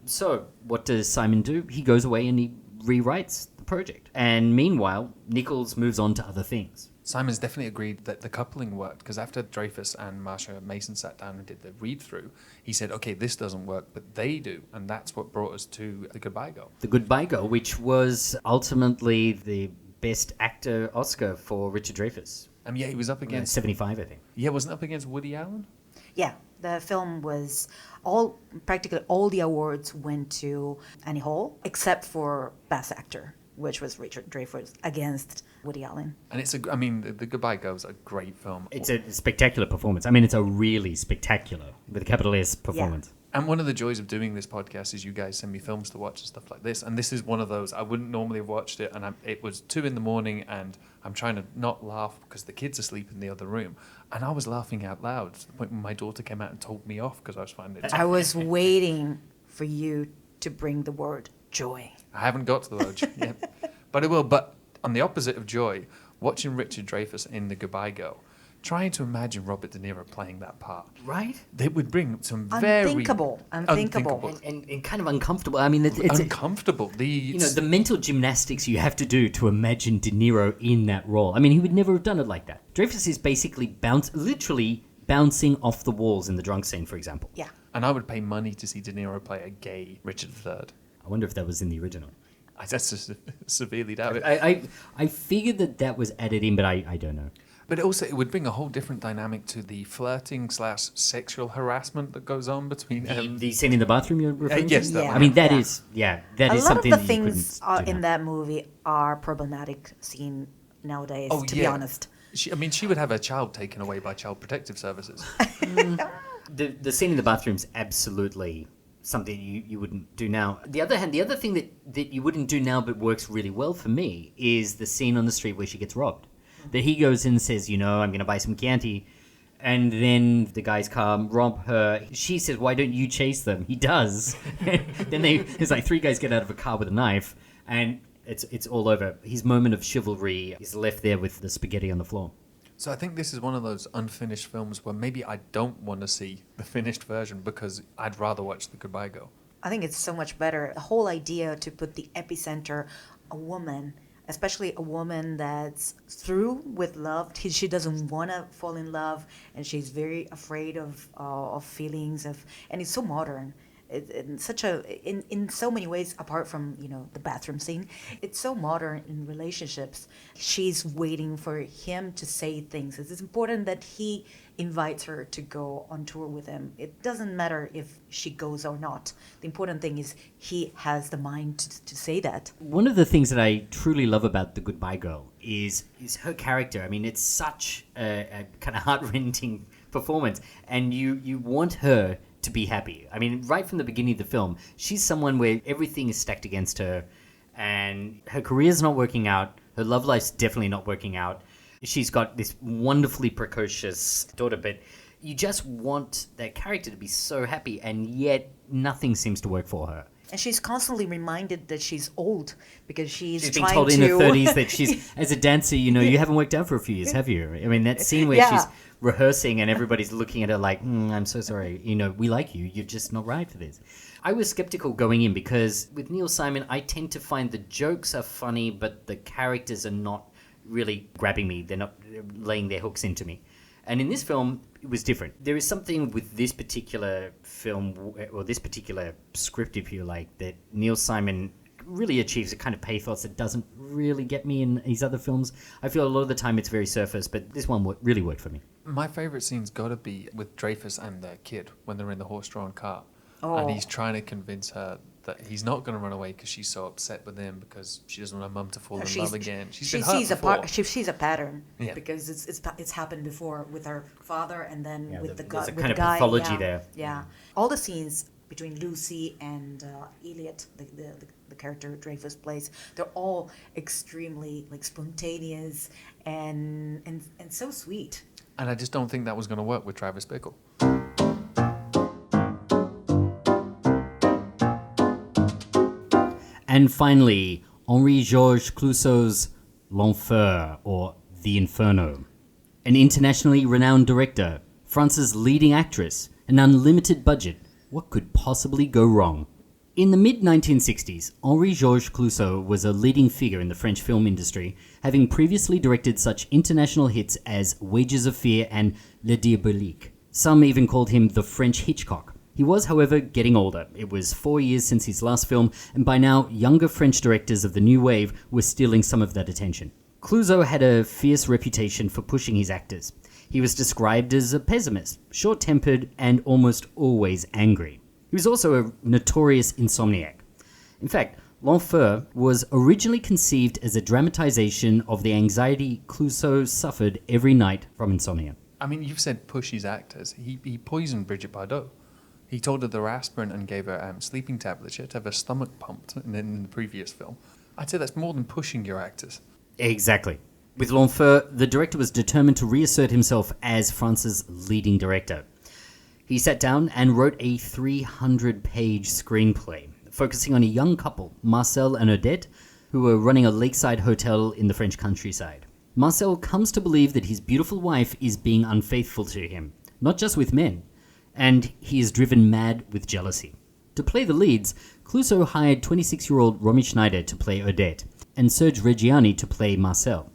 So what does Simon do? He goes away and he rewrites the project. And meanwhile, Nichols moves on to other things. Simon's definitely agreed that the coupling worked, because after Dreyfuss and Marcia Mason sat down and did the read-through, he said, okay, this doesn't work, but they do. And that's what brought us to The Goodbye Girl. The Goodbye Girl, which was ultimately the Best Actor Oscar for Richard Dreyfuss. Yeah, he was up against... 75, I think. Yeah, wasn't up against Woody Allen? Yeah, the film was practically all the awards went to Annie Hall, except for Best Actor, which was Richard Dreyfuss against Woody Allen. And The Goodbye Girl is a great film. It's a spectacular performance. I mean, it's a really spectacular, with a capital S, performance. Yeah. And one of the joys of doing this podcast is you guys send me films to watch and stuff like this. And this is one of those. I wouldn't normally have watched it. And it was 2 a.m. and I'm trying to not laugh because the kids are asleep in the other room. And I was laughing out loud to the point when my daughter came out and told me off because I was finding it. I was waiting for you to bring the word joy. I haven't got to the word joy yet. But it will. But on the opposite of joy, watching Richard Dreyfuss in The Goodbye Girl, trying to imagine Robert De Niro playing that part. Right? They would bring some very... Unthinkable. And kind of uncomfortable. I mean, it's uncomfortable. The mental gymnastics you have to do to imagine De Niro in that role. I mean, he would never have done it like that. Dreyfuss is basically literally bouncing off the walls in the drunk scene, for example. Yeah. And I would pay money to see De Niro play a gay Richard III. I wonder if that was in the original. I just severely doubt it. I figured that was added in, but I don't know. But also, it would bring a whole different dynamic to the flirting / sexual harassment that goes on between... the scene in the bathroom you're referring to? Yes, that Yeah. one. I mean, that Yeah. is A lot something of the that you couldn't things do in now. that movie are problematic seen nowadays, to be yeah. honest. She would have her child taken away by Child Protective Services. The scene in the bathroom is absolutely something you wouldn't do now. The other hand, the other thing that you wouldn't do now but works really well for me is the scene on the street where she gets robbed. That he goes in and says, I'm going to buy some Chianti. And then the guys come, rob her. She says, why don't you chase them? He does. Then there's like 3 guys get out of a car with a knife, and it's all over. His moment of chivalry is left there with the spaghetti on the floor. So I think this is one of those unfinished films where maybe I don't want to see the finished version because I'd rather watch The Goodbye Girl. I think it's so much better. The whole idea to put the epicenter, a woman, especially a woman that's through with love. She doesn't want to fall in love, and she's very afraid of feelings of, and it's so modern. In so many ways, apart from the bathroom scene, it's so modern in relationships. She's waiting for him to say things. It's important that he invites her to go on tour with him. It doesn't matter if she goes or not. The important thing is he has the mind to say that. One of the things that I truly love about The Goodbye Girl is her character. I mean, it's such a kind of heart-rending performance, and you want her to be happy. I mean, right from the beginning of the film, she's someone where everything is stacked against her, and her career's not working out, her love life's definitely not working out. She's got this wonderfully precocious daughter, but you just want that character to be so happy, and yet nothing seems to work for her. And she's constantly reminded that she's old because she's been trying told to... in her 30s that she's, as a dancer, you haven't worked out for a few years, have you? I mean, that scene where she's rehearsing and everybody's looking at her like, I'm so sorry, we like you, you're just not right for this. I was skeptical going in because with Neil Simon, I tend to find the jokes are funny, but the characters are not really grabbing me. They're not laying their hooks into me. And in this film, it was different. There is something with this particular film, or this particular script, if you like, that Neil Simon really achieves a kind of pathos that doesn't really get me in his other films. I feel a lot of the time it's very surface, but this one really worked for me. My favourite scene's got to be with Dreyfus and the kid when they're in the horse-drawn car. Oh. And he's trying to convince her that he's not going to run away because she's so upset with him because she doesn't want her mum to fall in love again. She sees a pattern because it's happened before with her father and then with the guy. There's a kind of pathology there. Yeah. All the scenes between Lucy and Elliot, the character Dreyfus plays, they're all extremely spontaneous and so sweet. And I just don't think that was going to work with Travis Bickle. And finally, Henri-Georges Clouzot's L'Enfer, or The Inferno. An internationally renowned director, France's leading actress, an unlimited budget. What could possibly go wrong? In the mid-1960s, Henri-Georges Clouzot was a leading figure in the French film industry, having previously directed such international hits as Wages of Fear and Le Diabolique. Some even called him the French Hitchcock. He was, however, getting older. It was 4 years since his last film, and by now, younger French directors of the new wave were stealing some of that attention. Clouzot had a fierce reputation for pushing his actors. He was described as a pessimist, short-tempered, and almost always angry. He was also a notorious insomniac. In fact, L'Enfer was originally conceived as a dramatization of the anxiety Clouzot suffered every night from insomnia. I mean, you've said push his actors. He poisoned Brigitte Bardot. He told her they're aspirin and gave her sleeping tablets. She had to have her stomach pumped in the previous film. I'd say that's more than pushing your actors. Exactly. With L'Enfer, the director was determined to reassert himself as France's leading director. He sat down and wrote a 300-page screenplay, focusing on a young couple, Marcel and Odette, who were running a lakeside hotel in the French countryside. Marcel comes to believe that his beautiful wife is being unfaithful to him, not just with men, and he is driven mad with jealousy. To play the leads, Clouzot hired 26-year-old Romy Schneider to play Odette, and Serge Reggiani to play Marcel.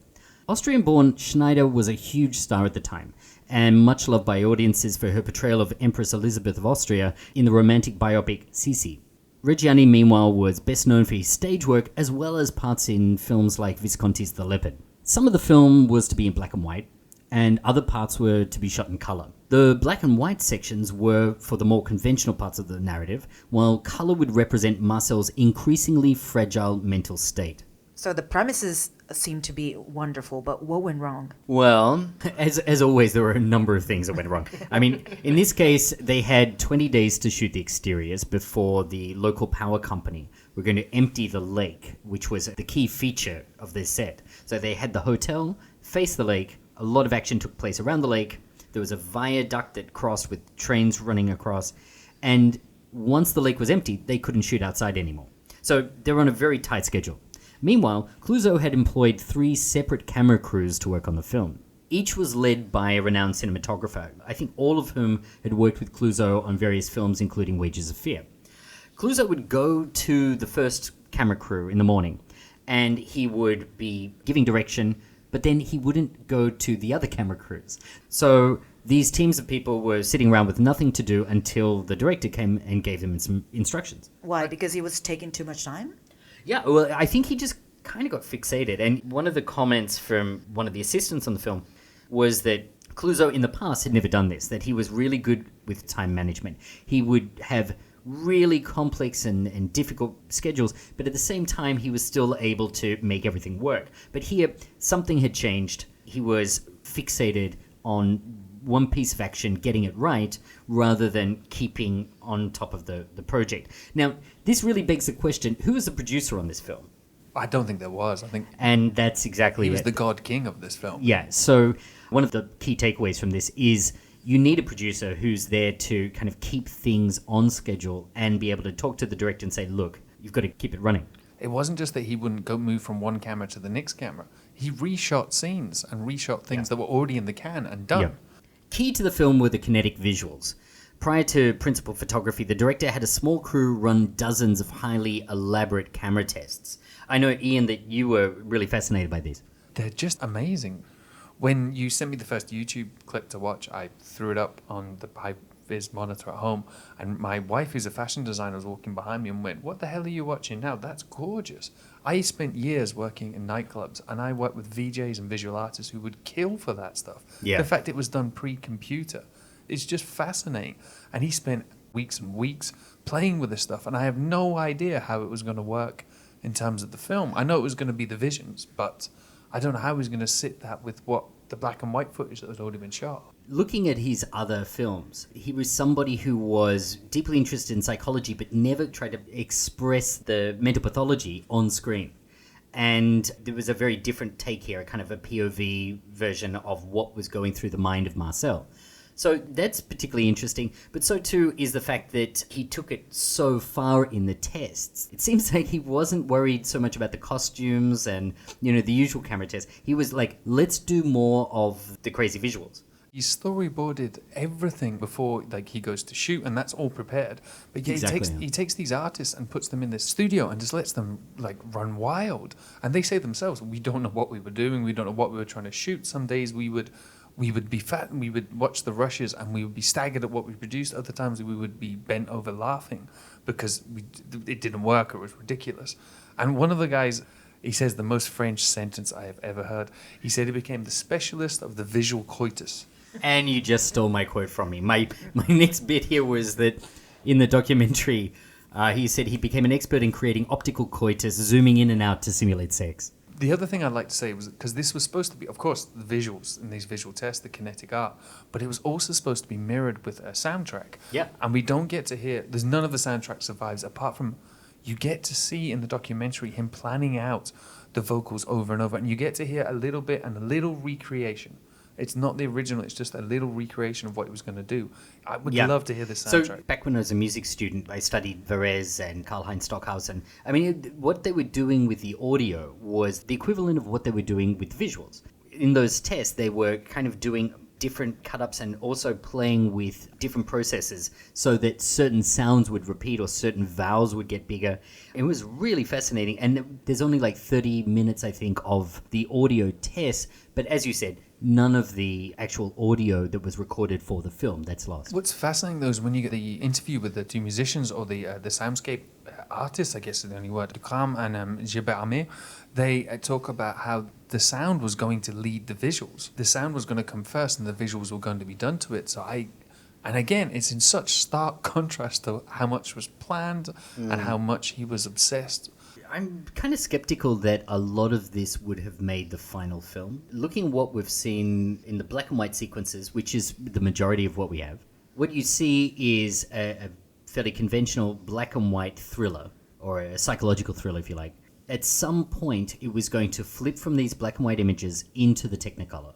Austrian-born, Schneider was a huge star at the time, and much loved by audiences for her portrayal of Empress Elizabeth of Austria in the romantic biopic Sisi. Reggiani, meanwhile, was best known for his stage work as well as parts in films like Visconti's The Leopard. Some of the film was to be in black and white, and other parts were to be shot in colour. The black and white sections were for the more conventional parts of the narrative, while colour would represent Marcel's increasingly fragile mental state. So the premises seem to be wonderful, but what went wrong? Well, as always, there were a number of things that went wrong. I mean, in this case, they had 20 days to shoot the exteriors before the local power company were going to empty the lake, which was the key feature of their set. So they had the hotel face the lake. A lot of action took place around the lake. There was a viaduct that crossed with trains running across. And once the lake was empty, they couldn't shoot outside anymore. So they were on a very tight schedule. Meanwhile, Clouzot had employed 3 separate camera crews to work on the film. Each was led by a renowned cinematographer, I think all of whom had worked with Clouzot on various films, including Wages of Fear. Clouseau would go to the first camera crew in the morning, and he would be giving direction, but then he wouldn't go to the other camera crews. So these teams of people were sitting around with nothing to do until the director came and gave them some instructions. Why? Because he was taking too much time? Yeah, well, I think he just kind of got fixated. And one of the comments from one of the assistants on the film was that Clouseau in the past had never done this, that he was really good with time management. He would have really complex and difficult schedules, but at the same time, he was still able to make everything work. But here, something had changed. He was fixated on one piece of action, getting it right, rather than keeping on top of the project. Now, this really begs the question, who is the producer on this film? I don't think there was. I think And that's exactly he was it. the god king of this film. Yeah, so one of the key takeaways from this is you need a producer who's there to kind of keep things on schedule and be able to talk to the director and say, look, you've got to keep it running. It wasn't just that he wouldn't go move from one camera to the next camera. He reshot scenes and reshot things that were already in the can and done. Yeah. Key to the film were the kinetic visuals. Prior to principal photography, the director had a small crew run dozens of highly elaborate camera tests. I know, Iain, that you were really fascinated by these. They're just amazing. When you sent me the first YouTube clip to watch, I threw it up on the high-vis monitor at home, and my wife, who's a fashion designer, was walking behind me and went, "What the hell are you watching now? That's gorgeous." I spent years working in nightclubs, and I worked with VJs and visual artists who would kill for that stuff. Yeah. The fact it was done pre-computer is just fascinating. And he spent weeks and weeks playing with this stuff, and I have no idea how it was going to work in terms of the film. I know it was going to be the visions, but I don't know how he was going to sit that with what the black and white footage that had already been shot. Looking at his other films, he was somebody who was deeply interested in psychology but never tried to express the mental pathology on screen. And there was a very different take here, a kind of a POV version of what was going through the mind of Marcel. So that's particularly interesting, but so too is the fact that he took it so far in the tests. It seems like he wasn't worried so much about the costumes and, the usual camera tests. He was like, let's do more of the crazy visuals. He storyboarded everything before he goes to shoot, and that's all prepared. But yeah, Exactly, he takes these artists and puts them in this studio and just lets them run wild. And they say themselves, we don't know what we were doing, we don't know what we were trying to shoot. Some days we would be fat and we would watch the rushes and we would be staggered at what we produced. Other times we would be bent over laughing because it didn't work or it was ridiculous. And one of the guys, he says the most French sentence I have ever heard. He said he became the specialist of the visual coitus. And you just stole my quote from me. My next bit here was that in the documentary, he said he became an expert in creating optical coitus, zooming in and out to simulate sex. The other thing I'd like to say was, because this was supposed to be, of course, the visuals in these visual tests, the kinetic art, but it was also supposed to be mirrored with a soundtrack. Yeah. And we don't get to hear, there's none of the soundtrack survives, apart from you get to see in the documentary him planning out the vocals over and over, and you get to hear a little bit and a little recreation. It's not the original, it's just a little recreation of what he was going to do. I would love to hear the soundtrack. So back when I was a music student, I studied Varese and Karlheinz Stockhausen. I mean, what they were doing with the audio was the equivalent of what they were doing with visuals. In those tests, they were kind of doing different cut-ups and also playing with different processes so that certain sounds would repeat or certain vowels would get bigger. It was really fascinating. And there's only 30 minutes, I think, of the audio test. But as you said, none of the actual audio that was recorded for the film. That's lost. What's fascinating, though, is when you get the interview with the two musicians or the soundscape artists, I guess is the only word, Ducram and Gilbert Armé, they talk about how the sound was going to lead the visuals. The sound was going to come first and the visuals were going to be done to it. And again, it's in such stark contrast to how much was planned and how much he was obsessed. I'm kind of skeptical that a lot of this would have made the final film. Looking at what we've seen in the black and white sequences, which is the majority of what we have, what you see is a fairly conventional black and white thriller, or a psychological thriller, if you like. At some point, it was going to flip from these black and white images into the Technicolor.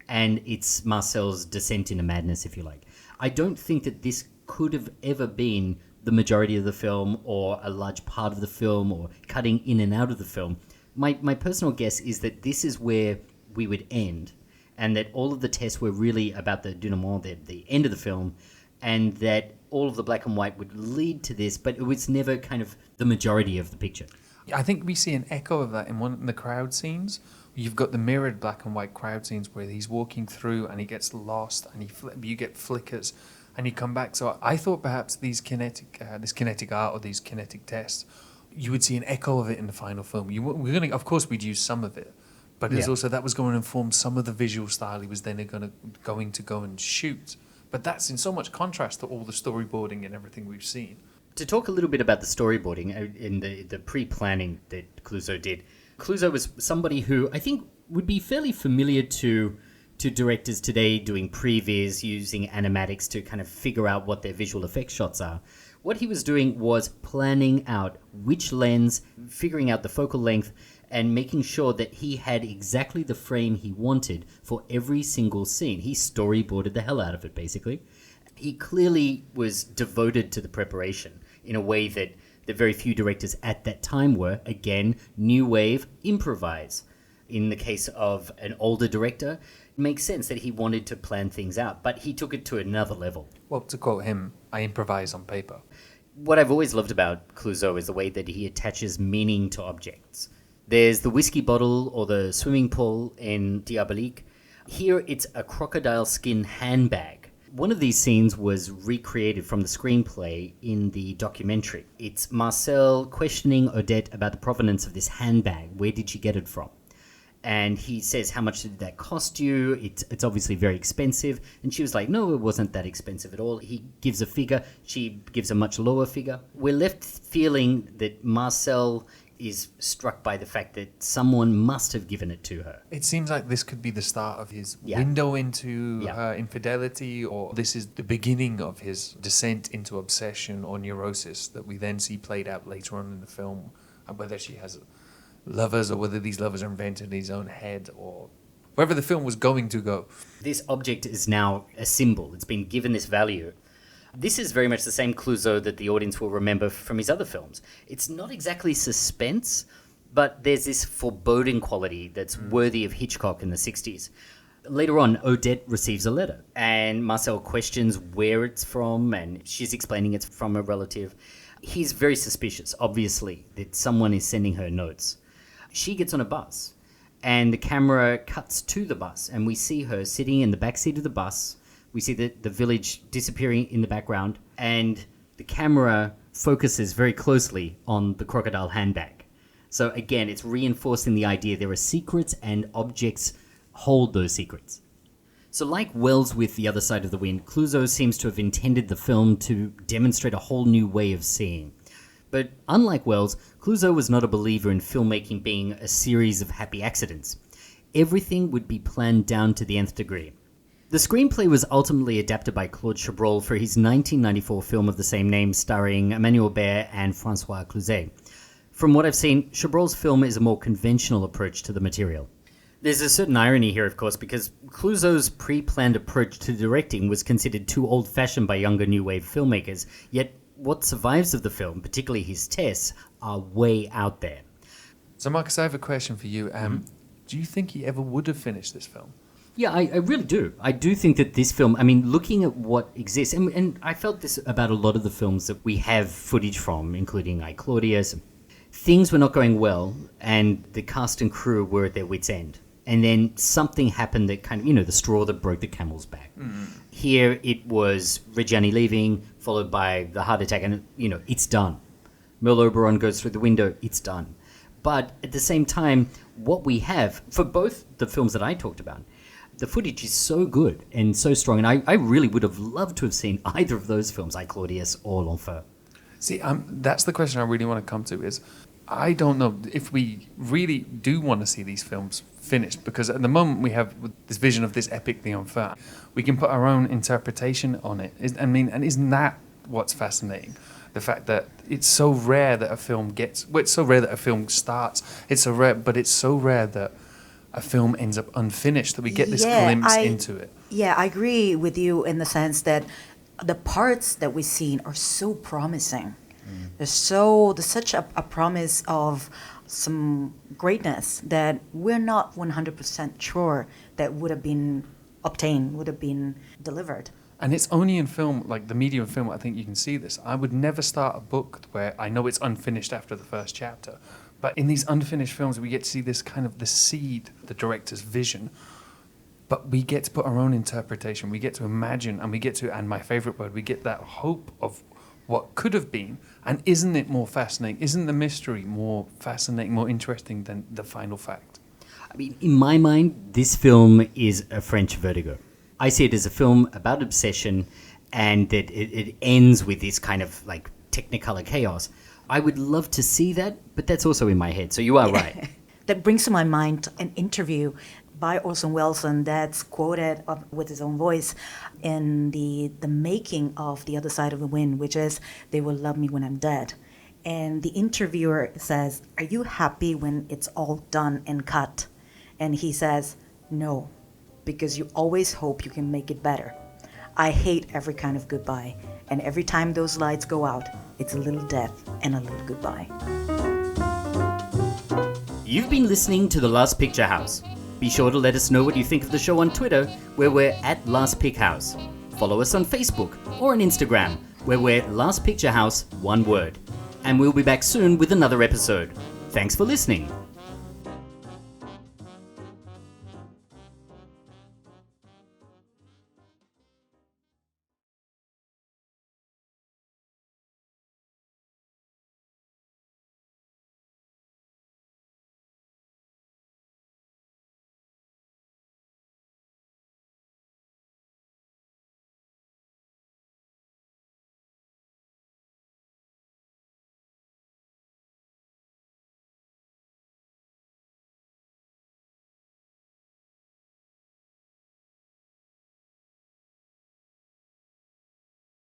And it's Marcel's descent into madness, if you like. I don't think that this could have ever been the majority of the film or a large part of the film or cutting in and out of the film. My personal guess is that this is where we would end, and that all of the tests were really about the denouement, the end of the film, and that all of the black and white would lead to this, but it was never kind of the majority of the picture. I think we see an echo of that in one of the crowd scenes. You've got the mirrored black and white crowd scenes where he's walking through and he gets lost and you get flickers and you come back. So I thought perhaps this kinetic art or these kinetic tests, you would see an echo of it in the final film. Of course, we'd use some of it, but it's also that was going to inform some of the visual style he was then going to go and shoot. But that's in so much contrast to all the storyboarding and everything we've seen. To talk a little bit about the storyboarding in the pre-planning that Clouzot did, Clouzot was somebody who I think would be fairly familiar to directors today doing previs, using animatics to kind of figure out what their visual effects shots are. What he was doing was planning out which lens, figuring out the focal length, and making sure that he had exactly the frame he wanted for every single scene. He storyboarded the hell out of it, basically. He clearly was devoted to the preparation in a way that the very few directors at that time were. Again, new wave, improvise. In the case of an older director, it makes sense that he wanted to plan things out, but he took it to another level. Well, to quote him, I improvise on paper. What I've always loved about Clouzot is the way that he attaches meaning to objects. There's the whiskey bottle or the swimming pool in Diabolique. Here it's a crocodile skin handbag. One of these scenes was recreated from the screenplay in the documentary. It's Marcel questioning Odette about the provenance of this handbag. Where did she get it from? And he says, how much did that cost you? It's obviously very expensive. And she was like, no, it wasn't that expensive at all. He gives a figure. She gives a much lower figure. We're left feeling that Marcel is struck by the fact that someone must have given it to her. It seems like this could be the start of his window into her infidelity, or this is the beginning of his descent into obsession or neurosis that we then see played out later on in the film, whether she has lovers or whether these lovers are invented in his own head or wherever the film was going to go. This object is now a symbol. It's been given this value. This is very much the same Clouzot that the audience will remember from his other films. It's not exactly suspense, but there's this foreboding quality that's worthy of Hitchcock in the 60s. Later on, Odette receives a letter, and Marcel questions where it's from, and she's explaining it's from a relative. He's very suspicious, obviously, that someone is sending her notes. She gets on a bus, and the camera cuts to the bus, and we see her sitting in the back seat of the bus. We see the village disappearing in the background, and the camera focuses very closely on the crocodile handbag. So again, it's reinforcing the idea there are secrets and objects hold those secrets. So like Welles with The Other Side of the Wind, Clouzot seems to have intended the film to demonstrate a whole new way of seeing. But unlike Welles, Clouzot was not a believer in filmmaking being a series of happy accidents. Everything would be planned down to the nth degree. The screenplay was ultimately adapted by Claude Chabrol for his 1994 film of the same name, starring Emmanuel Béart and Francois Cluzet. From what I've seen, Chabrol's film is a more conventional approach to the material. There's a certain irony here, of course, because Clouzot's pre-planned approach to directing was considered too old-fashioned by younger new wave filmmakers, yet what survives of the film, particularly his tests, are way out there. So Marcus, I have a question for you. Do you think he ever would have finished this film? Yeah, I really do. I do think that this film, I mean, looking at what exists, and I felt this about a lot of the films that we have footage from, including Claudius, things were not going well, and the cast and crew were at their wits' end. And then something happened that kind of, the straw that broke the camel's back. Here it was Reggiani leaving, followed by the heart attack, and, it's done. Merle Oberon goes through the window, it's done. But at the same time, what we have, for both the films that I talked about, the footage is so good and so strong, and I really would have loved to have seen either of those films, Claudius or L'Enfer. See, that's the question I really want to come to is, I don't know if we really do want to see these films finished, because at the moment we have this vision of this epic L'Enfer. We can put our own interpretation on it. And isn't that what's fascinating? The fact that it's so rare that a film it's so rare that a film starts. It's so rare that a film ends up unfinished, that we get this glimpse into it. Yeah, I agree with you in the sense that the parts that we've seen are so promising. There's such a promise of some greatness that we're not 100% sure that would have been obtained, would have been delivered. And it's only in film, like the medium of film, I think you can see this. I would never start a book where I know it's unfinished after the first chapter. But in these unfinished films, we get to see this kind of the seed, the director's vision. But we get to put our own interpretation. We get to imagine, and we get to, and my favorite word, we get that hope of what could have been. And isn't it more fascinating? Isn't the mystery more fascinating, more interesting than the final fact? I mean, in my mind, this film is a French Vertigo. I see it as a film about obsession, and that it ends with this kind of like Technicolor chaos. I would love to see that, but that's also in my head. So you are right. That brings to my mind an interview by Orson Welles, and that's quoted with his own voice in the making of The Other Side of the Wind, which is, "They will love me when I'm dead." And the interviewer says, "Are you happy when it's all done and cut?" And he says, "No, because you always hope you can make it better. I hate every kind of goodbye, and every time those lights go out, it's a little death and a little goodbye." You've been listening to The Last Picture House. Be sure to let us know what you think of the show on Twitter, where we're at Last Pick House. Follow us on Facebook or on Instagram, where we're Last Picture House, one word. And we'll be back soon with another episode. Thanks for listening.